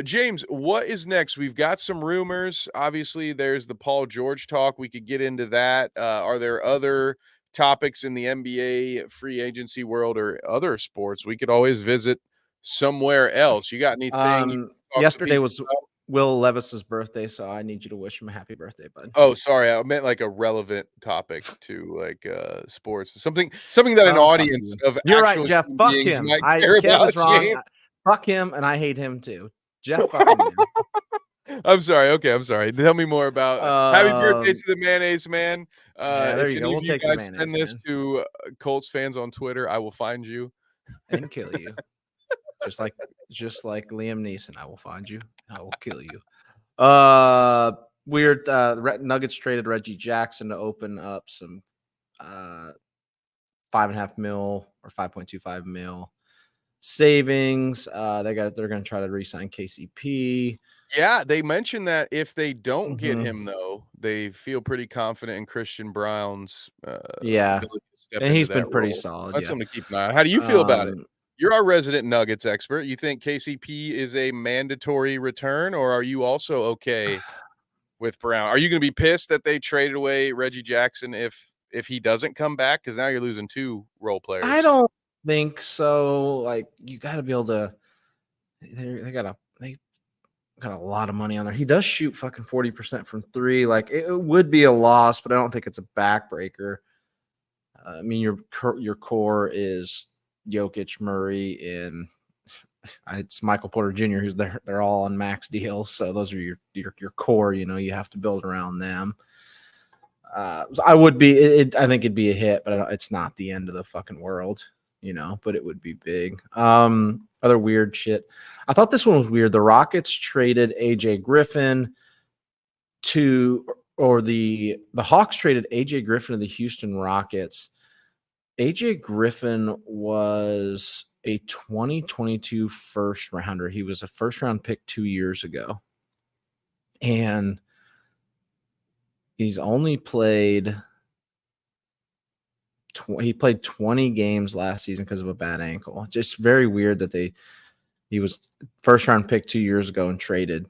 James, what is next? We've got some rumors. Obviously, there's the Paul George talk. We could get into that. Are there other topics in the NBA free agency world or other sports? We could always visit somewhere else. You got anything you talk to Yesterday people was about? Will Levis's birthday, so I need you to wish him a happy birthday, bud. Oh, sorry. I meant like a relevant topic to like sports. Something that an Oh, fuck audience you. of You're right, actual Jeff. human Fuck beings him. might I care Kev about, is wrong. James. Fuck him, and I hate him too. Jeff fucking man. I'm sorry. Okay, I'm sorry. Tell me more about happy birthday Um, to the mayonnaise man. yeah, there If you go. any of We'll you take the guys send mayonnaise, this man, to Colts fans on Twitter, I will find you. and kill you. Just like Liam Neeson, I will find you and I will kill you. Weird. Nuggets traded Reggie Jackson to open up some 5.5 mil or 5.25 mil savings. They're going to try to re-sign KCP. Yeah, they mentioned that if they don't get Mm-hmm. him, though, they feel pretty confident in Christian Brown's Yeah, ability to step and into he's that been pretty role. solid. That's Yeah. something to keep an eye on. How do you feel about it? Um, You're our resident Nuggets expert. You think KCP is a mandatory return, or are you also okay with Brown? Are you going to be pissed that they traded away Reggie Jackson if he doesn't come back? Because now you're losing 2 role I players. don't think so. Like, you got to be able to. They got a lot of money on there. He does shoot fucking 40% from 3. Like, it would be a loss, but I don't think it's a backbreaker. I mean, your core is Jokic, Murray, and it's Michael Porter Jr. who's there. They're all on max deals, so those are your core. You have to build around them. So I would be. I think it'd be a hit, but it's not the end of the fucking world. But it would be big. Other weird shit. I thought this one was weird. The Rockets traded AJ Griffin to, or the Hawks traded AJ Griffin to the Houston Rockets. AJ Griffin was a 2022 first rounder. He was a first round pick 2 years ago. And he's only played he played 20 games last season because of a bad ankle. Just very weird that he was first round pick 2 years ago and traded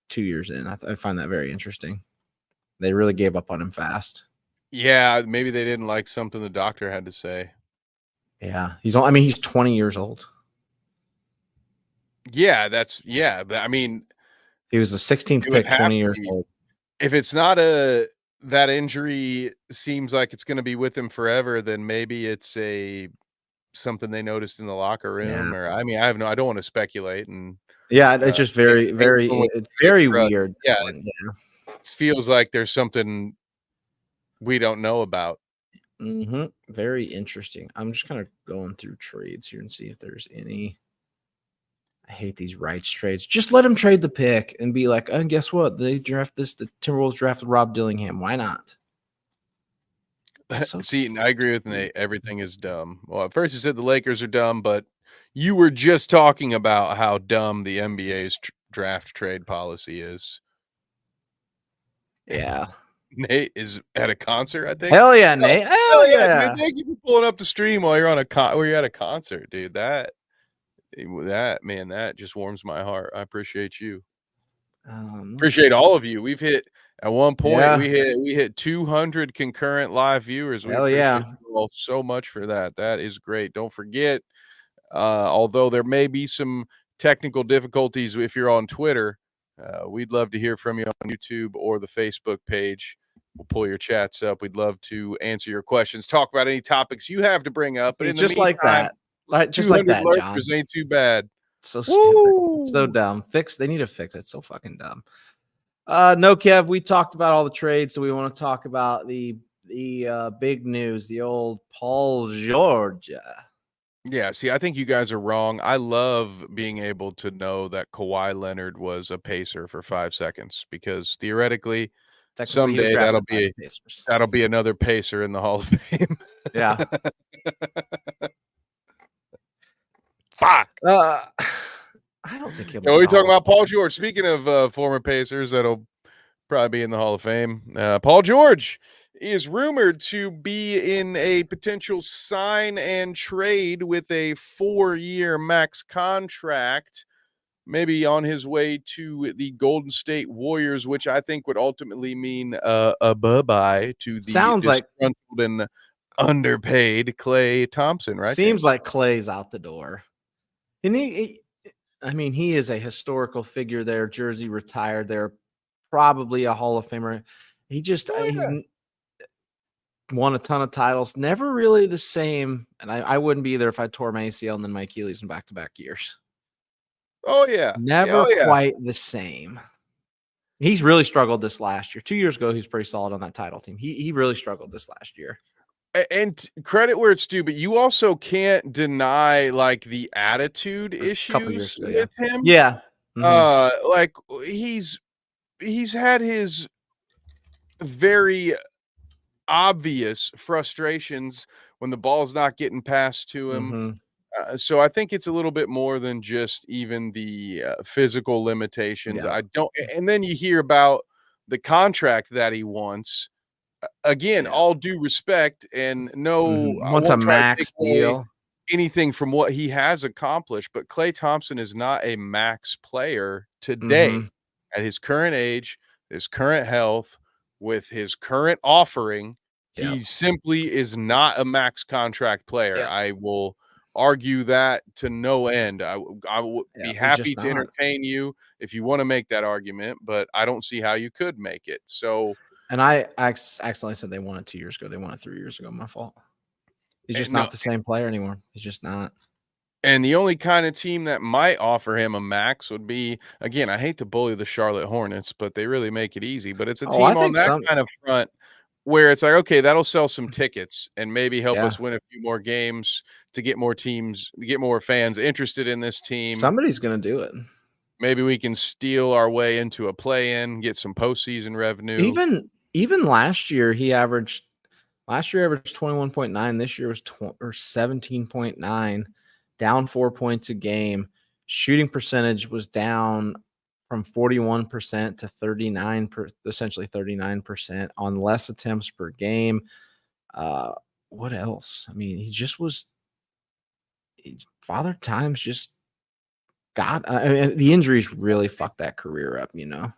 2 years in. I find that very interesting. They really gave up on him fast. Yeah, maybe they didn't like something the doctor had to say. Yeah, he's 20 years old. Yeah, but I mean, He was the 16th it would pick, have 20 to years be. old. If it's not that injury seems like it's gonna be with him forever, then maybe it's something they noticed in the locker Yeah. room, or I mean, I don't wanna speculate and, Yeah, it's just paint very, paint very someone it's with very a brush. weird, that Yeah, one, yeah. it feels like there's something we don't know about. Very interesting. I'm just kinda going through trades here and see if there's any. I hate these rights trades. Just let him trade the pick and be like, and guess what? The Timberwolves drafted Rob Dillingham. Why not? So See, and I agree with stupid. Nate, everything is dumb. Well, at first you said the Lakers are dumb, but you were just talking about how dumb the NBA's draft trade policy is. Yeah. Nate is at a concert, I think. Hell yeah, Oh, Nate. Hell hell yeah, dude! yeah. Thank you for pulling up the stream while you're on while you're at a concert, dude. That just warms my heart. I appreciate you. Let's Appreciate see. all of you. We've hit at one point Yeah. we hit 200 concurrent live viewers. We Hell yeah. appreciate you all so much for that. That is great. Don't forget, although there may be some technical difficulties if you're on Twitter, we'd love to hear from you on YouTube or the Facebook page. We'll pull your chats up. We'd love to answer your questions, talk about any topics you have to bring up. But See, in the just like meantime, that. Like just like 200 that, John. lurkers ain't too bad. It's so stupid. It's so Woo! dumb. They need to fix it. It's so fucking dumb. No, Kev, we talked about all the trades, so we want to talk about the big news, the old Paul George. Yeah, see, I think you guys are wrong. I love being able to know that Kawhi Leonard was a pacer for 5 seconds because theoretically, Technically, he was someday drafted by the Pacers. that'll be another pacer in the Hall of Fame. Yeah. Fuck. I don't think he'll Yeah, make what are the you talking Hall of about? Paul Fame. George. Speaking of former Pacers, that'll probably be in the Hall of Fame. Paul George is rumored to be in a potential sign and trade with a 4-year max contract, maybe on his way to the Golden State Warriors, which I think would ultimately mean a bye-bye to the Sounds like disgruntled and underpaid Klay Thompson, right, seems James? like Clay's out the door. And I mean, he is a historical figure there. Jersey retired there, probably a Hall of Famer. Oh, He's yeah. won a ton of titles. Never really the same. And I wouldn't be either if I tore my ACL and then my Achilles in back-to-back years. Oh, yeah. Never Oh, yeah. quite the same. He's really struggled this last year. 2 years ago, he was pretty solid on that title team. He really struggled this last year. And credit where it's due, but you also can't deny like the attitude A couple years issues ago, yeah. with him. Yeah. Mhm. Like he's had his very obvious frustrations when the ball's not getting passed to him. Mhm. So I think it's a little bit more than just even the physical limitations. Yeah. I don't, and then you hear about the contract that he wants. Again, Yeah. all due respect, and no, I Wants a won't try to take max away deal. anything from what he has accomplished, but Klay Thompson is not a max player today Mhm. at his current age, his current health, with his current offering. Yeah. He simply is not a max contract player. Yeah. I will argue that to no end. I would Yeah. be He's happy just to not. entertain you if you want to make that argument, but I don't see how you could make it. So, And I accidentally said they won it 2 years ago. They won it 3 years ago. My fault. He's just no, not the same player anymore. He's just not. and the only kind of team that might offer him a max would be, again, I hate to bully the Charlotte Hornets, but they really make it easy. But it's a Oh, I team on think that some kind of front where it's like, okay, that'll sell some tickets and maybe help yeah. us win a few more games to get more teams, get more fans interested in this team. Somebody's gonna do it. Maybe we can steal our way into a play-in, get some postseason revenue. Even last year averaged 21.9. This year was 17.9, down 4 points a game. Shooting percentage was down from 41% to 39 essentially 39% on less attempts per game. what else? I mean, he just was Father Time's just got I mean, the injuries really fucked that career up, you know?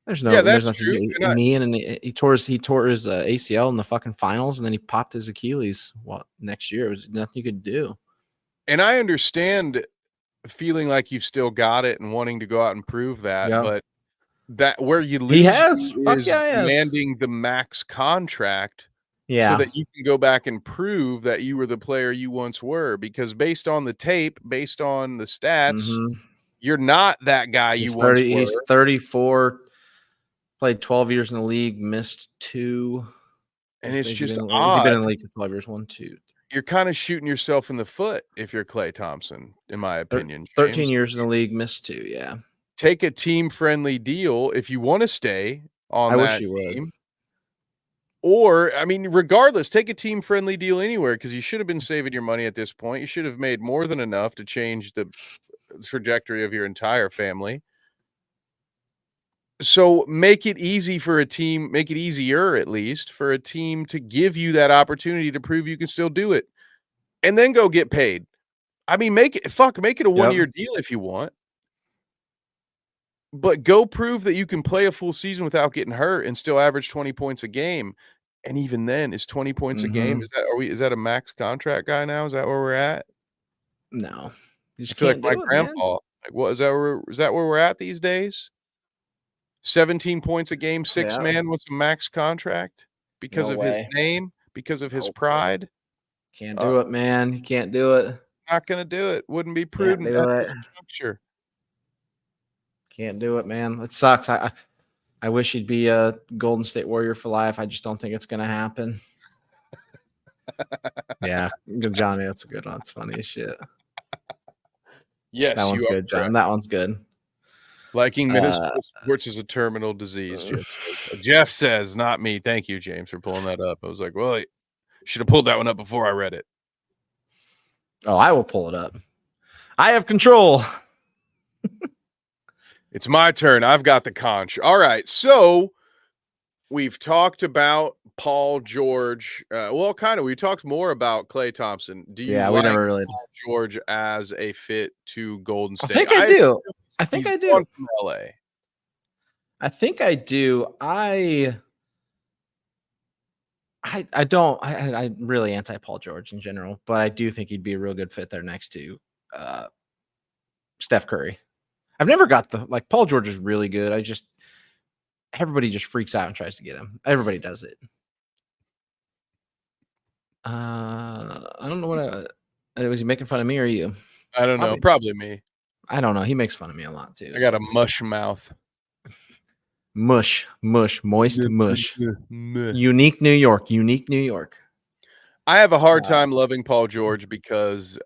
Yeah, There's that's nothing true, you and knee in and he tore his, ACL in the fucking finals, and then he popped his Achilles, next year, it was nothing you could do. I understand feeling like you've still got it and wanting to go out and prove that, Yeah. but that where you He lose has. me Fuck is yeah, he has. demanding the max contract so Yeah. that you can go back and prove that you were the player you once were, because based on the tape, based on the stats, Mhm. you're not that guy you once He's were, 34, played 12 years in the league, missed 2. and it's Has he just been odd. in the league for 12 years? 1, 2, You're kinda shooting yourself in the foot if you're Klay Thompson, in my thir opinion, 13 James. years in the league, missed 2, yeah. Take a team-friendly deal if you wanna stay on I wish that he would. team. Or, I mean, regardless, take a team-friendly deal anywhere because you should have been saving your money at this point. You should have made more than enough to change the trajectory of your entire family. So, make it easy for a team, make it easier at least for a team to give you that opportunity to prove you can still do it, and then go get paid. I mean, make it a Yep. one-year deal if you want, but go prove that you can play a full season without getting hurt and still average 20 points a game. And even then, is 20 points a game, Mhm. is that a max contract guy now? Is that where we're at? No. You I just feel like can't my do it, man. grandpa, like, what is that where we're at these days? 17 points a game, 6 Yeah. man with a max contract because No of his way. name, because of his Nope. pride? Can't Uh, do it, man. You can't do it. Not gonna do it. Wouldn't be Can't prudent do at this it. juncture. Can't do it, man. It sucks. I wish he'd be a Golden State Warrior for life. I just don't think it's gonna happen. Yeah, good Johnny. That's a good one. That's funny as shit. That Yes, one's you are good, John. correct. That one's good. Liking Uh, Minnesota sports is a terminal disease, uh, Jeff says. Jeff says, "Not me." Thank you, James, for pulling that up. I was like, "Well, should have pulled that one up before I read it." oh, I will pull it up. I have control. It's my turn. I've got the conch. All right, so we've talked about Paul George. Well, kind of. We talked more about Klay Thompson. Do you Yeah, we like never really. Paul George as a fit to Golden I State? think I do. I think He's I gone do. from LA. I think I do. I don't. I'm really anti Paul George in general, but I do think he'd be a real good fit there next to uh, Steph Curry. I've never got Paul George is really good. Everybody just freaks out and tries to get him. Everybody does it. I don't know was he making fun of me or you? I don't know. Probably. Probably me. I don't know. He makes fun of me a lot too. I got a So mush mouth. mush, moist mush. Meh. Unique New York. Unique New York. I have a hard Uh, time loving Paul George because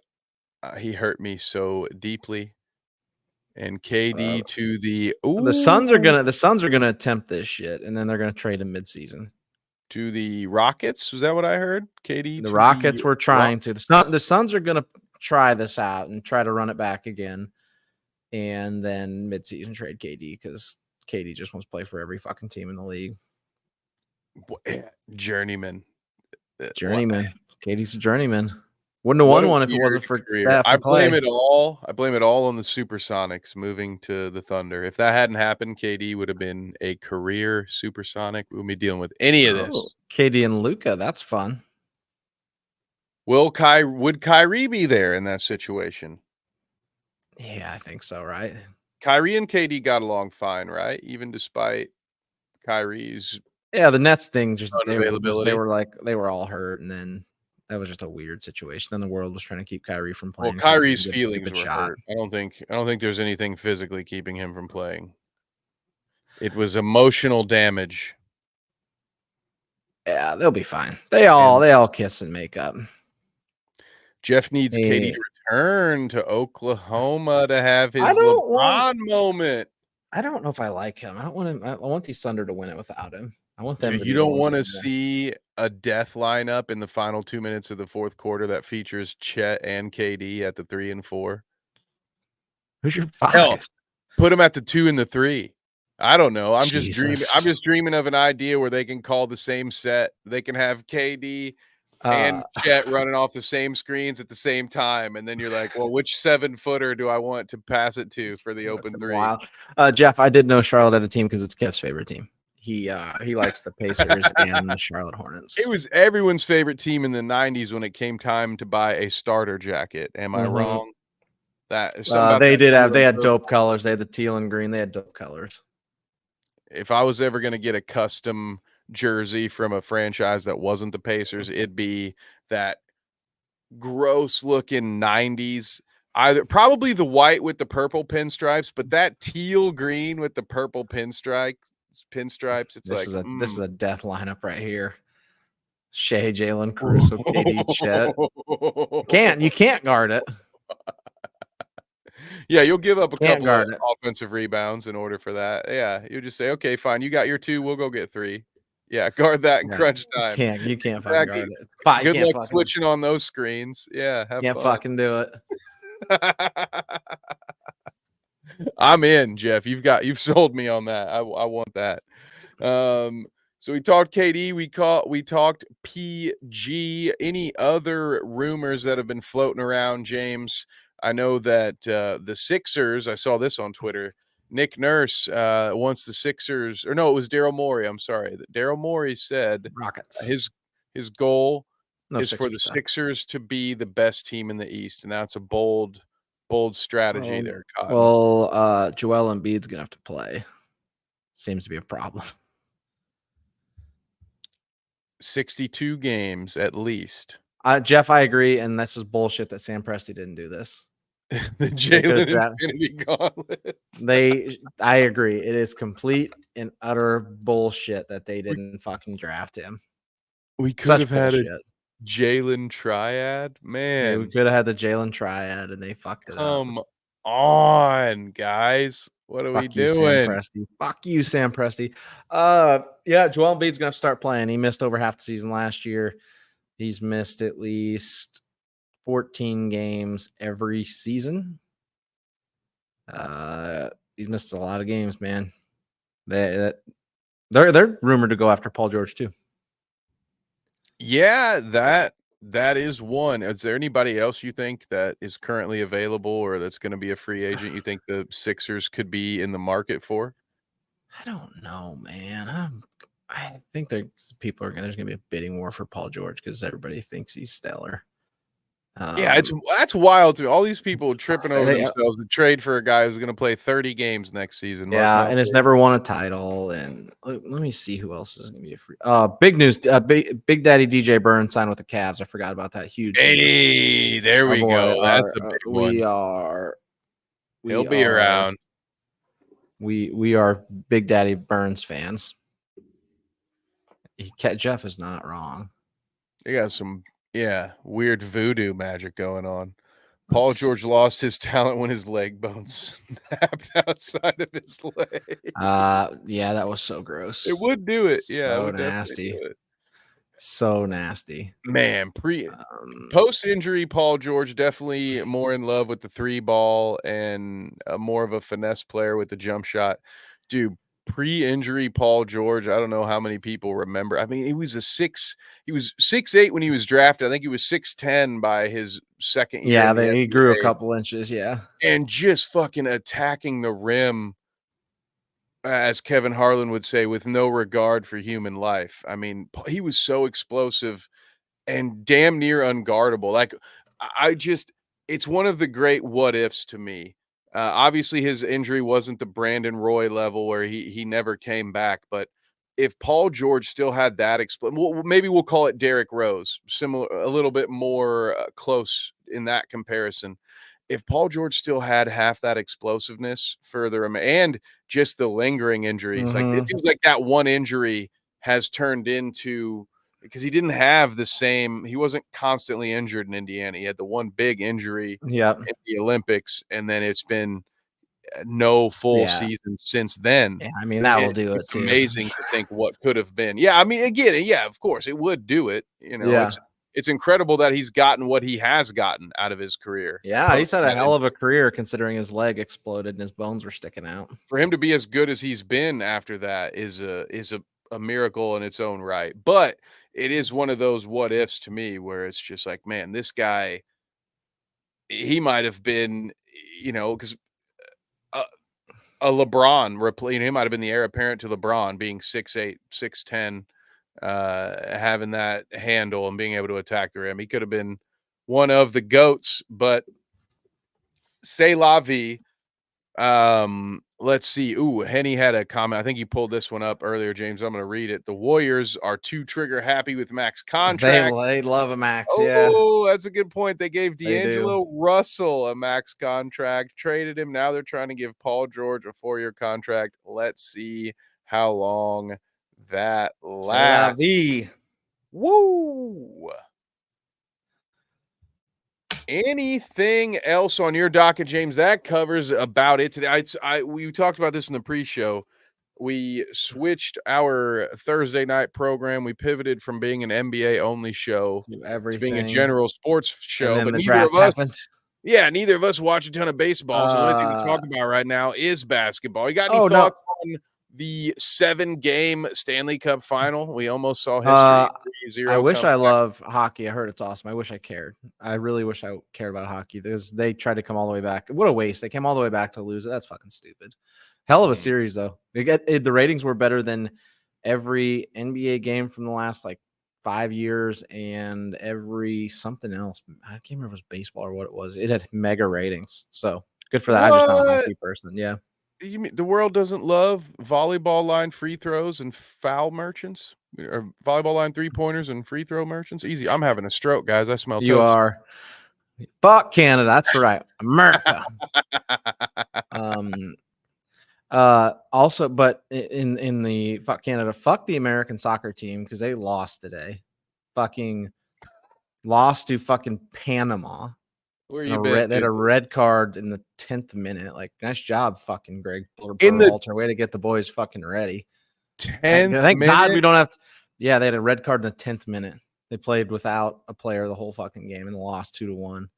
he hurt me so deeply. And uh, KD to the Suns are gonna attempt this shit, and then they're gonna trade him midseason. to the Rockets. Was that what I heard? KD The to the Rockets were Rock. trying to. The Suns are gonna try this out and try to run it back again, and then midseason trade KD because KD just wants to play for every fucking team in the league. Journeyman. What? Journeyman. KD's a journeyman. Wouldn't have What won a one if it weird wasn't for career. Steph and Clay. I blame it all on the Supersonics moving to the Thunder. If that hadn't happened, KD would have been a career Supersonic. We wouldn't be dealing with any of Oh, this. KD and Luca. That's fun. Would Kyrie be there in that situation? Yeah, I think so, right? Kyrie and KD got along fine, right? Even despite Kyrie's Yeah, the Nets thing unavailability. they were all hurt, and then that was just a weird situation. Then the world was trying to keep Kyrie from Well, playing because he Kyrie's couldn't get a feelings stupid were shot. hurt. I don't think there's anything physically keeping him from playing. It was emotional damage. Yeah, they'll be fine. And They all kiss and make up. Jeff needs KD Eh, to return to Oklahoma to have I his don't want LeBron moment. I don't know if I like him. I don't want him. I want these Thunder to win it without him. I want So them to you be the don't ones to wanna win it. see a death lineup in the final 2 minutes of the 4th quarter that features Chet and KD at the 3 and 4? Who's your Hell, 5? put him at the 2 and the 3. I don't know. I'm just dreaming. I'm Jesus. just dreaming of an idea where they can call the same set. They can have KD Uh, and Chet running off the same screens at the same time, and then you're like, "Well, which 7-footer do I want to pass it to for the open three?" wow. Jeff, I did know Charlotte had a team because it's Kev's favorite team. He likes the Pacers and the Charlotte It Hornets. was everyone's favorite team in the '90s when it came time to buy a starter jacket. Am I Mhm. wrong? That something about They that did have teal they and had dope purple. colors. They had the teal and green. They had dope colors. If I was ever gonna get a custom jersey from a franchise that wasn't the Pacers, it'd be that gross looking '90s, either probably the white with the purple pinstripes, but that teal green with the purple pinstripes, it's like, This is a death lineup right here. Shea, Jalen, Caruso, KD, Chet. You can't guard it. Yeah, you'll give up a Can't couple of guard it. offensive rebounds in order for that. Yeah, you just say, "Okay, fine, you got your 2, we'll go get 3." Yeah, guard that in Yeah, crunch time. you can't fucking Exactly. guard it. But you Good can't luck fucking switching on those screens. Yeah, have can't fun. fucking do it. I'm in, Jeff. You've sold me on that. I want that. Um, so we talked KD, we talked PG. Any other rumors that have been floating around, James? I know that the Sixers, I saw this on Twitter. Nick Nurse wants the Sixers, or no, it was Daryl Morey. I'm sorry. That Daryl Morey said Rockets. his his goal No is for the Sixers stuff. Sixers to be the best team in the East, and that's a bold strategy there, Cotton. Joel Embiid's gonna have to play. Seems to be a problem. 62 games at least. Jeff, I agree, and this is bullshit that Sam Presti didn't do this. The They could have Jalen drafted. Infinity Gauntlet. I agree. It is complete and utter bullshit that they We didn't fucking draft him. we could Such have had a bullshit. Jalen Triad. Yeah, we Man, could have had the Jalen Triad, and they fucked it up. come on, guys. What are we Fuck you, Sam doing? Presti. Fuck you, Sam Presti. Yeah, Joel Embiid's gonna start playing. He missed over half the season last year. He's missed at least 14 games every season. He's missed a lot of games, man. They're rumored to go after Paul George too. Yeah, that is one. Is there anybody else you think that is currently available or that's gonna be a free agent you think the Sixers could be in the market for? I don't know, man. I think there's gonna be a bidding war for Paul George because everybody thinks he's stellar. Yeah, Um, that's wild to me. All these people tripping over they, themselves to trade for a guy who's gonna play 30 games next season. Mark Yeah, my and it's words. never won a title. And let me see who else is going to be a free. Big news. Big Daddy DJ Burns signed with the Cavs. I forgot about that. Huge news. Hey, there Our we boy, go. That's a big one. He'll we be are, around. we are Big Daddy Burns fans. Jeff is not wrong. They got some, yeah, weird voodoo magic going on. Paul George lost his talent when his leg bone snapped outside of his leg. Yeah, that was so gross. It would do it. Yeah, it So would definitely nasty. do it. So nasty. Man, Um, post injury, Paul George definitely more in love with the 3 ball and more of a finesse player with the jump shot. Dude, pre-injury Paul George, I don't know how many people remember. I mean, he was 6'8" when he was drafted. I think he was 6'10" by his second year yeah, in the he grew a NBA, couple inches. Yeah. and just fucking attacking the rim, as Kevin Harlan would say, with no regard for human life. I mean, he was so explosive and damn near unguardable. Like, I just it's one of the great what ifs to me. Obviously, his injury wasn't the Brandon Roy level where he never came back, but if Paul George still had that maybe we'll call it Derrick Rose, similar, a little bit more close in that comparison. If Paul George still had half that explosiveness further and just the lingering injuries, like it Mm-hmm. feels like that one injury has turned into, because he didn't have the same, he wasn't constantly injured in Indiana. He had the one big injury Yep. in the Olympics, and then it's been no full Yeah. season since then. Yeah. I mean, that will And do it it's too. amazing to think what could have been. Yeah, I mean, again, yeah, of course, it would do it. You know, Yeah. it's incredible that he's gotten what he has gotten out of his career. Yeah, he's had a hell of a career considering his leg exploded and his bones were sticking out. For him to be as good as he's been after that is a miracle in its own right. But it is one of those what ifs to me where it's just like, man, this guy, he might have been, because a, a LeBron he might have been the heir apparent to LeBron being 6'8", 6'10", having that handle and being able to attack the rim. He could have been one of the GOATs, but c'est la vie. Let's see. Ooh, Henny had a comment. I think you pulled this one up earlier, James. I'm going to read it. The Warriors are too trigger happy with Mac's contract. They love a max, yeah. Oh, that's a good point. They gave They do. D'Angelo Russell a max contract, traded him. Now they're trying to give Paul George a 4-year contract. Let's see how long that lasts. Woo! Anything else on your docket, James? That covers about it today. We talked about this in the pre-show. We switched our Thursday night program. We pivoted from being an NBA only show to being a general sports show. And then but the neither draft of us, happened. neither of us watch a ton of baseball. So the only thing to talk about right now is basketball. You got any thoughts on the 7-game Stanley Cup final? We almost saw history. 3-0 I wish I love hockey. I heard it's awesome. I wish I cared. I really wish I cared about hockey. They tried to come all the way back. What a waste. They came all the way back to lose it. That's fucking stupid. Hell of a series, though. The ratings were better than every NBA game from the last, 5 years and every something else. I can't remember if it was baseball or what it was. It had mega ratings. So good for that. I'm just not a hockey person. Yeah. You mean the world doesn't love volleyball line free throws and foul merchants, or volleyball line 3-pointers and free throw merchants? Easy. I'm having a stroke, guys. I smell You toast. are. Fuck Canada. That's right. America. Also, but in the fuck Canada, fuck the American soccer team because they lost today. Fucking lost to fucking Panama. Where you been? They had a red card in the 10th minute. Nice job, fucking Greg In the Berhalter. Way to get the boys fucking ready. 10th Thank God minute? we don't have to. Yeah, they had a red card in the 10th minute. They played without a player the whole fucking game and lost 2-1.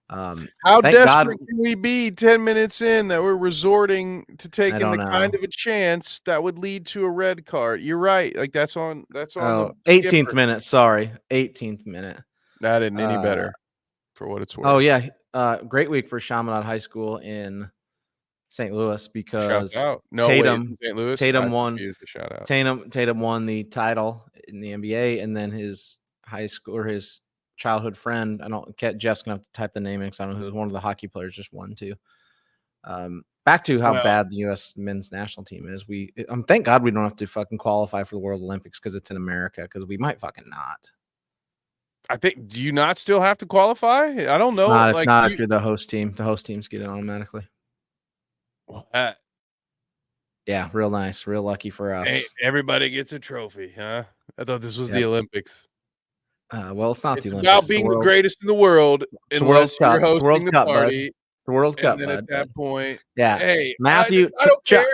How desperate can we be 10 minutes in that we're resorting to taking the kind of a chance that would lead to a red card? You're right. That's on the 18th minute. Sorry. 18th minute. That isn't any better for what it's worth. Oh, yeah. Great week for Chaminade High School in St. Louis because Tatum won. Tatum won the title in the NBA, and then his high school or his childhood friend. Jeff's gonna have to type the name in because I don't know who one of the hockey players just won too. Back to how bad the U.S. men's national team is. Thank God we don't have to fucking qualify for the World Olympics because it's in America because we might fucking not. I think. Do you not still have to qualify? I don't know. Not if you're the host team. The host teams get it automatically. Yeah, real nice, real lucky for us. Hey, everybody gets a trophy, huh? I thought this was the Olympics. Well, it's not the Olympics. About being the greatest in the world, unless you're hosting the party. The World Cup, and then at that point, yeah. Hey, Matthew, I don't care.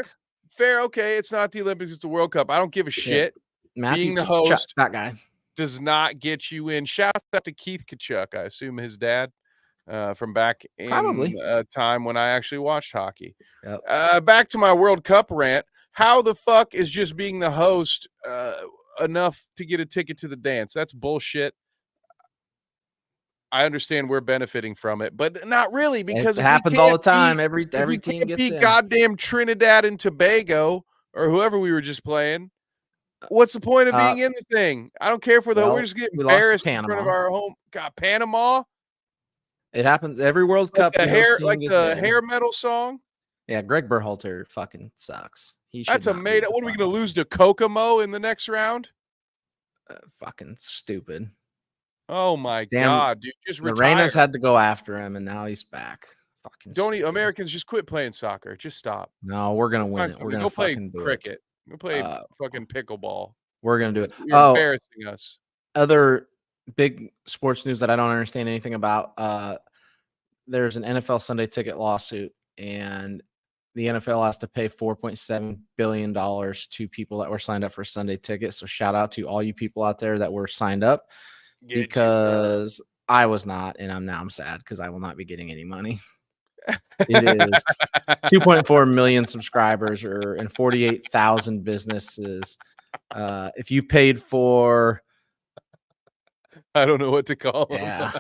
Fair, okay. It's not the Olympics; it's the World Cup. I don't give a shit. Matthew, being the host, that guy does not get you in. Shout out to Keith Kachuk. I assume his dad. From back in a time when I actually watched hockey. Yep. Back to my World Cup rant. How the fuck is just being the host enough to get a ticket to the dance? That's bullshit. I understand we're benefiting from it, but not really because it happens all the time. Every team gets in. Goddamn Trinidad and Tobago or whoever we were just playing. What's the point of being in the thing? I don't care for we're just getting embarrassed in front of our home. God, Panama. It happens every World Cup. The hair metal song. Yeah, Greg Berhalter fucking sucks. That's a made. What are we going to lose to Kokomo in the next round? Fucking stupid. Oh my God, dude! Just retire. The Reynas had to go after him, and now he's back. Fucking. Americans just quit playing soccer. Just stop. No, we're gonna win it. We're gonna go play cricket. Go play fucking pickleball. We're gonna do it. You're embarrassing us. Other big sports news that I don't understand anything about. There's an NFL Sunday ticket lawsuit, and the NFL has to pay $4.7 billion to people that were signed up for Sunday tickets. So shout out to all you people out there that were signed up. Get you some. because I was not, and I'm sad because I will not be getting any money. It is 2.4 million subscribers or and 48,000 businesses. If you paid for I don't know what to call them. yeah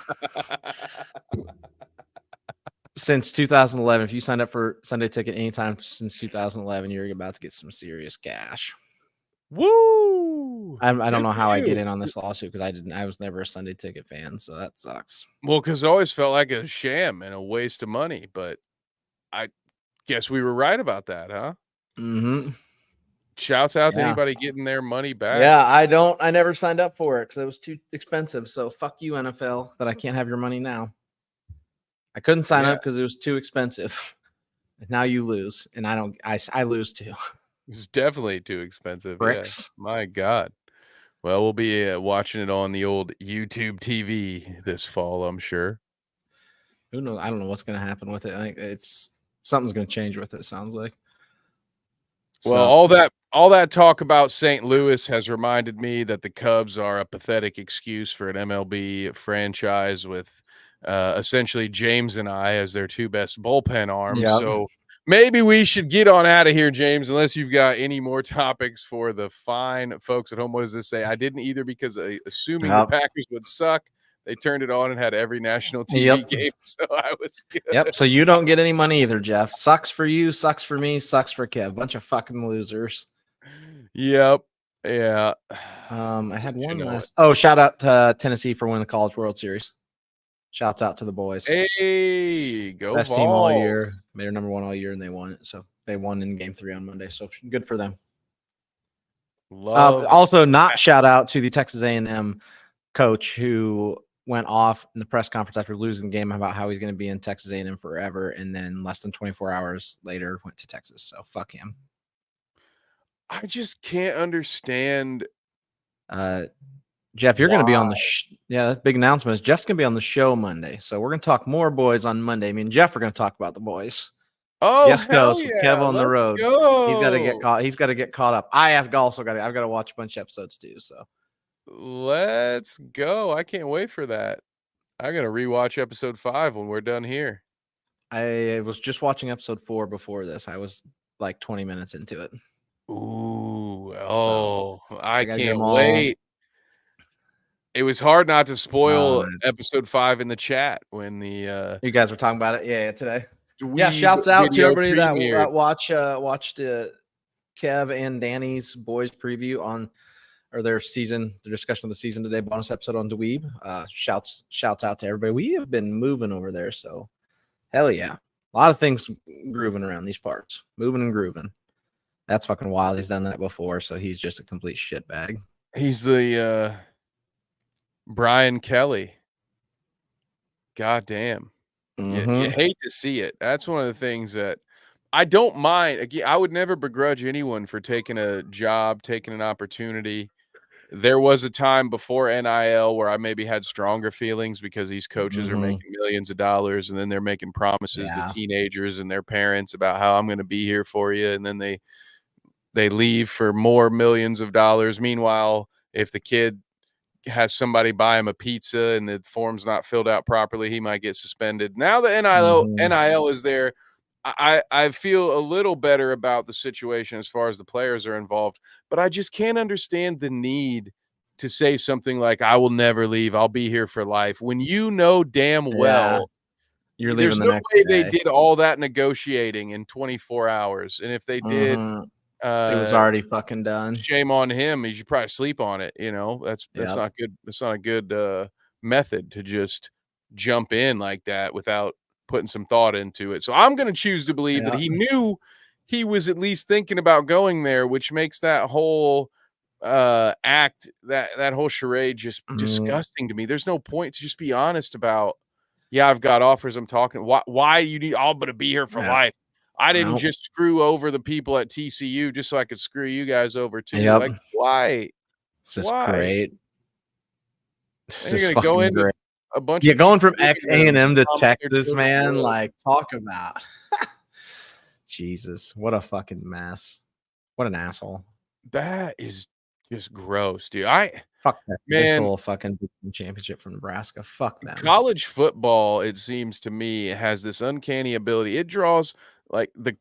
since 2011, if you signed up for Sunday Ticket anytime since 2011, you're about to get some serious cash. Woo! I don't Good know for how I get you. in on this lawsuit because I was never a Sunday Ticket fan, so that sucks. Well, because it always felt like a sham and a waste of money, but I guess we were right about that, huh? Mm-hmm. Shouts out to Yeah. anybody getting their money back. Yeah, I never signed up for it because it was too expensive. So fuck you, NFL, that I can't have your money now. I couldn't sign Yeah, up because it was too expensive. And now you lose, and I lose too. it's definitely too expensive, yeah. Bricks. My god. Well, we'll be, watching it on the old YouTube TV this fall, I'm sure. Who knows? I don't know what's gonna happen with it. I think something's gonna change with it. Sounds like. Well, So all that talk about St. Louis has reminded me that the Cubs are a pathetic excuse for an MLB franchise with essentially James and I as their two best bullpen arms. yeah. So maybe we should get on out of here, James, unless you've got any more topics for the fine folks at home. What does this say? I didn't either because assuming the Yep. Packers would suck, they turned it on and had every national TV Yep. game. So I was good. Yep. So you don't get any money either, Jeff. Sucks for you, sucks for me, sucks for Kev. Bunch of fucking losers. Yep. Yeah. I had But you one know what? last. Oh, shout out to Tennessee for winning the College World Series. Shouts out to the boys. Hey, go Best team all Vols. year. They're number one all year, and they won it. So they won in Game 3 on Monday. So good for them. Love. Also, not shout out to the Texas A&M coach who went off in the press conference after losing the game about how he's going to be in Texas A&M forever, and then less than 24 hours later went to Texas. So fuck him. I just can't understand Jeff, you're going to be why. on the that big announcement is Jeff's going to be on the show Monday. So we're going to talk more boys on Monday. I mean, Jeff, we're going to talk about the boys. Oh, Guest hell host with Kev yeah. on the Let's road. He's got to get go. caught. He's got to get caught up. I've got to watch a bunch of episodes too. So Let's go. I can't wait for that. I'm going to rewatch episode 5 when we're done here. I was just watching episode 4 before this. I was like 20 minutes into it. Ooh. So, I gotta get can't them all. wait. It was hard not to spoil Nice. episode 5 in the chat when the You guys were talking about it. Yeah, today. Yeah, Dweeb shouts out to video everybody that premiered. watched Kev and Danny's boys preview on or their discussion of the season today, bonus episode on Dweeb. Shouts out to everybody. We have been moving over there, so hell yeah. A lot of things grooving around these parts. Moving and grooving. That's fucking wild. He's done that before, so he's just a complete shitbag. He's the Brian Kelly. God damn. You hate to see it. That's one of the things that I don't mind. Again, I would never begrudge anyone for taking a job, taking an opportunity. There was a time before NIL where I maybe had stronger feelings because these coaches are making millions of dollars and then they're making promises to teenagers and their parents about how I'm going to be here for you, and then they leave for more millions of dollars. Meanwhile, if the kid has somebody buy him a pizza and the form's not filled out properly, he might get suspended. Now the NIL is there. I feel a little better about the situation as far as the players are involved, but I just can't understand the need to say something like, I will never leave. I'll be here for life. When you know damn well you're leaving there's the no next way they day. did all that negotiating in 24 hours. And if they did, it was already fucking done. shame on him. He should probably sleep on it. That's not good. That's not a good method to just jump in like that without putting some thought into it. So I'm going to choose to believe that he knew he was at least thinking about going there, which makes that whole act, that whole charade just disgusting to me. There's no point to just be honest about, yeah, I've got offers. I'm talking. Why you need all but to be here for life? I didn't just screw over the people at TCU just so I could screw you guys over too. Like, why? It's just great. And you're gonna go into great. a bunch of going from living A&M to rooms, Texas, man. Like, talk about Jesus, what a fucking mess. What an asshole. That is Just gross, dude. Fuck that. They Man, stole a fucking Big Ten championship from Nebraska. Fuck them. college football, it seems to me, has this uncanny ability. It draws like the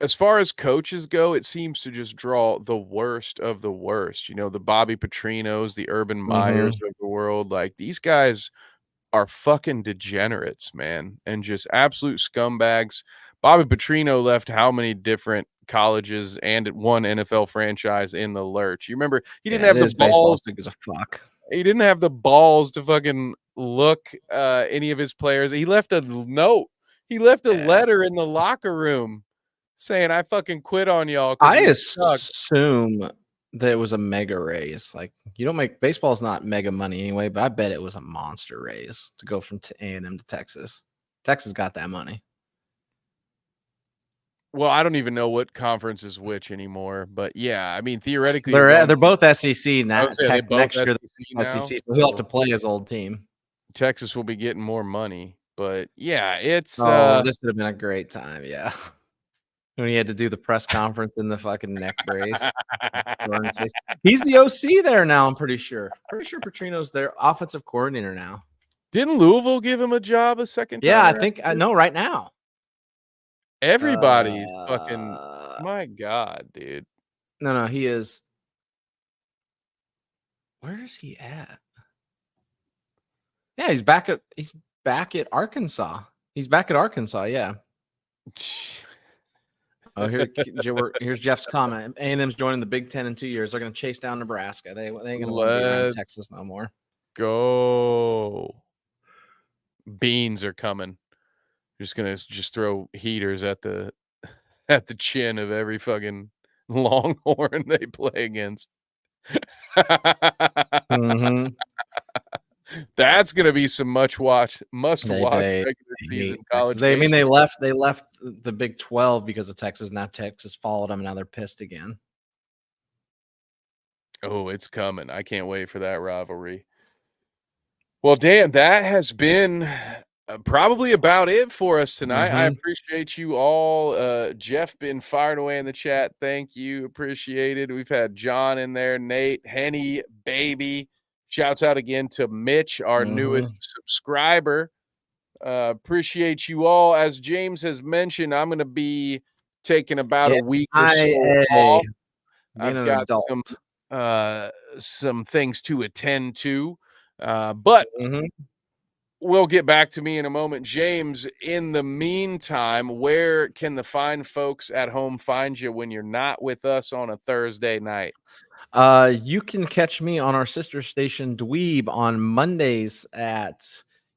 as far as coaches go, it seems to just draw the worst of the worst. You know, the Bobby Petrinos, the Urban Meyers Mhm. of the world. Like these guys are fucking degenerates, man, and just absolute scumbags. Bobby Petrino left how many different colleges and one NFL franchise in the lurch? You remember he didn't Yeah, have the this baseball balls. sick as a fuck. He didn't have the balls to fucking look any of his players. He left a note. He left a Yeah. letter in the locker room saying, "I fucking quit on y'all because I we suck." assume that it was a mega raise. Like, you don't make baseball's not mega money anyway, but I bet it was a monster raise to go from A&M to Texas. Texas got that money. Well, I don't even know what conference is which anymore, but yeah, I mean, theoretically, you're They're going they're from both SEC I now. would say, are they Tech both next year, SEC now? SEC, so he'll have to So, play his old team. Texas will be getting more money, but yeah, it's, Oh, this would have been a great time, yeah. When he had to do the press conference in the fucking neck brace, burn face. He's the OC there now, I'm pretty sure. Pretty sure Petrino's their offensive coordinator now. Didn't Louisville give him a job a second Yeah, time I around think I here? know right now. Everybody's fucking Uh, my god, dude. no, he is. Where is he at? Yeah, he's back at Arkansas. He's back at Arkansas. Yeah. Oh, here's Jeff's comment. A&M's joining the Big Ten in 2 years. They're going to chase down Nebraska. They ain't going to want to be around Let's Texas no more. go. Beans are coming. Just gonna just throw heaters at the at the chin of every fucking Longhorn they play against. Mm-hmm. That's gonna be some must watch They regular season hate Texas. college They I mean baseball. they left the Big 12 because of Texas. Now Texas followed them. And now they're pissed again. Oh, it's coming. I can't wait for that rivalry. Well, damn, that has been probably about it for us tonight. I Mm-hmm. appreciate you all. Jeff been fired away in the chat. Thank you. Appreciate it. We've had John in there, Nate, Henny, baby. Shouts out again to Mitch, our Mm-hmm. newest subscriber. Appreciate you all. As James has mentioned, I'm going to be taking about a week or so MIA. off. Being I've an got adult. some things to attend to. But Mm-hmm. will get back to me in a moment. James, in the meantime, where can the fine folks at home find you when you're not with us on a Thursday night? You can catch me on our sister station Dweeb on Mondays at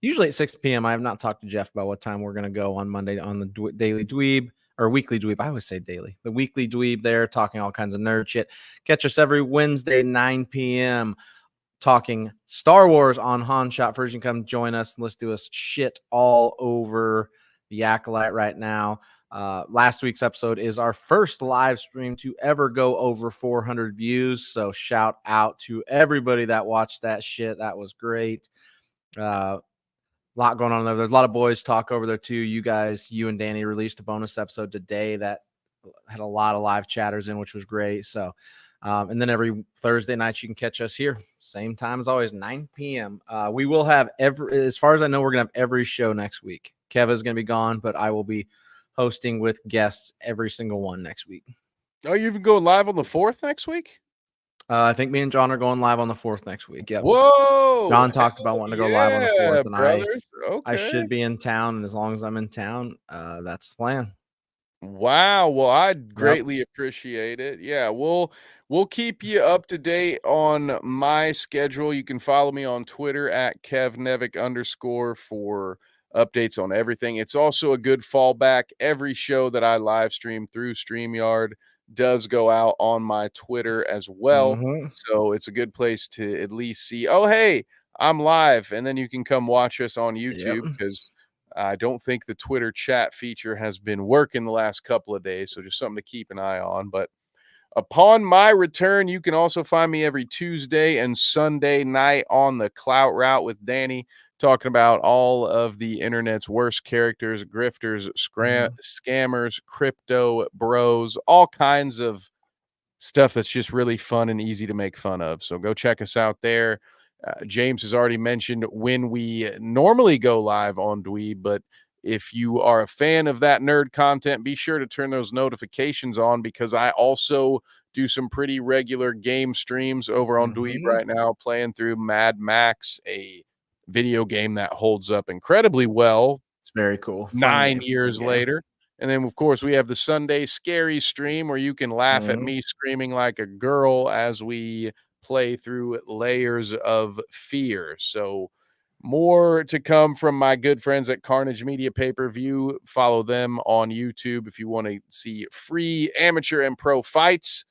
usually at 6 p.m. I have not talked to Jeff about what time we're going to go on Monday on the daily Dweeb or weekly Dweeb. I always say daily. The weekly Dweeb there, talking all kinds of nerd shit. Catch us every Wednesday, 9 p.m. talking Star Wars on Han Shot Version. Come join us and let's do a shit all over the Acolyte right now. Last week's episode is our first live stream to ever go over 400 views. So shout out to everybody that watched that shit. That was great. Lot going on there. There's a lot of boys talk over there too. You and Danny released a bonus episode today that had a lot of live chatters in, which was great. So, and then every Thursday night you can catch us here, same time as always, 9 p.m. We will have as far as I know, we're gonna have every show next week. Keva's gonna be gone, but I will be hosting with guests every single one next week. Oh, you even go live on the 4th next week? I think me and John are going live on the 4th next week. Yep. Whoa! John Hell talked about wanting to go live on the yeah, 4th, and brothers. I Okay. should be in town, and as long as I'm in town, that's the plan. Wow. Well, I'd Yep. greatly appreciate it. Yeah, we'll keep you up to date on my schedule. You can follow me on Twitter at @KevNevic_ for updates on everything. It's also a good fallback. Every show that I live stream through StreamYard does go out on my Twitter as well. Mm-hmm. So it's a good place to at least see, oh, hey, I'm live. And then you can come watch us on Yep. YouTube because I don't think the Twitter chat feature has been working the last couple of days, so just something to keep an eye on. But upon my return, you can also find me every Tuesday and Sunday night on the Clout Route with Danny, talking about all of the internet's worst characters, grifters, Mhm. scammers, crypto bros, all kinds of stuff that's just really fun and easy to make fun of. So go check us out there. James has already mentioned when we normally go live on Dweeb, but if you are a fan of that nerd content, be sure to turn those notifications on because I also do some pretty regular game streams over on Dweeb Mhm. right now, playing through Mad Max, a video game that holds up incredibly well It's very cool. Fun 9 game, fun years game. later. And then, of course, we have the Sunday Scary stream where you can laugh at Mhm. me screaming like a girl as we play through Layers of Fear. So, more to come from my good friends at Carnage Media Pay-Per-View. Follow them on YouTube if you want to see free amateur and pro fights.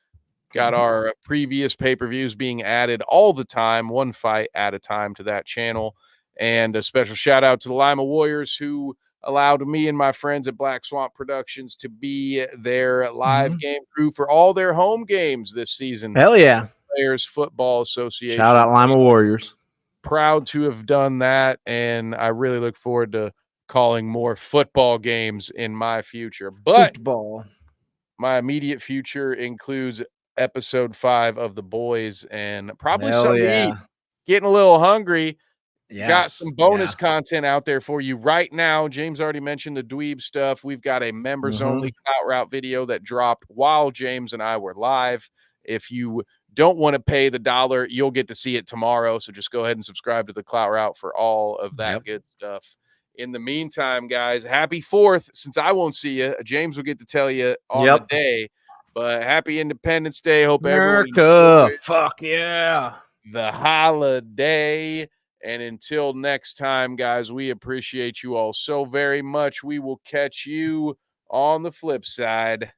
Got Mhm. our previous pay-per-views being added all the time, one fight at a time to that channel. And a special shout out to the Lima Warriors who allowed me and my friends at Black Swamp Productions to be their live Mhm. game crew for all their home games this season. Hell yeah. Players Football Shout Association. out Lima Warriors. Proud to have done that. And I really look forward to calling more football games in my future. But Football. my immediate future includes episode 5 of The Boys and probably Hell something to eat. yeah. Getting a little hungry. Got Yes. some Yeah. bonus content out there for you right now. James already mentioned the dweeb stuff. We've got a members only Mhm. Clout Route video that dropped while James and I were live. If you don't want to pay the dollar, you'll get to see it tomorrow. So just go ahead and subscribe to the Clout Route for all of that Yep. good stuff. In the meantime, guys, happy 4th. Since I won't see you, James will get to tell you on the Yep. day. But happy Independence Day. Hope everyone America. enjoys Fuck yeah. the holiday. And until next time, guys, we appreciate you all so very much. We will catch you on the flip side.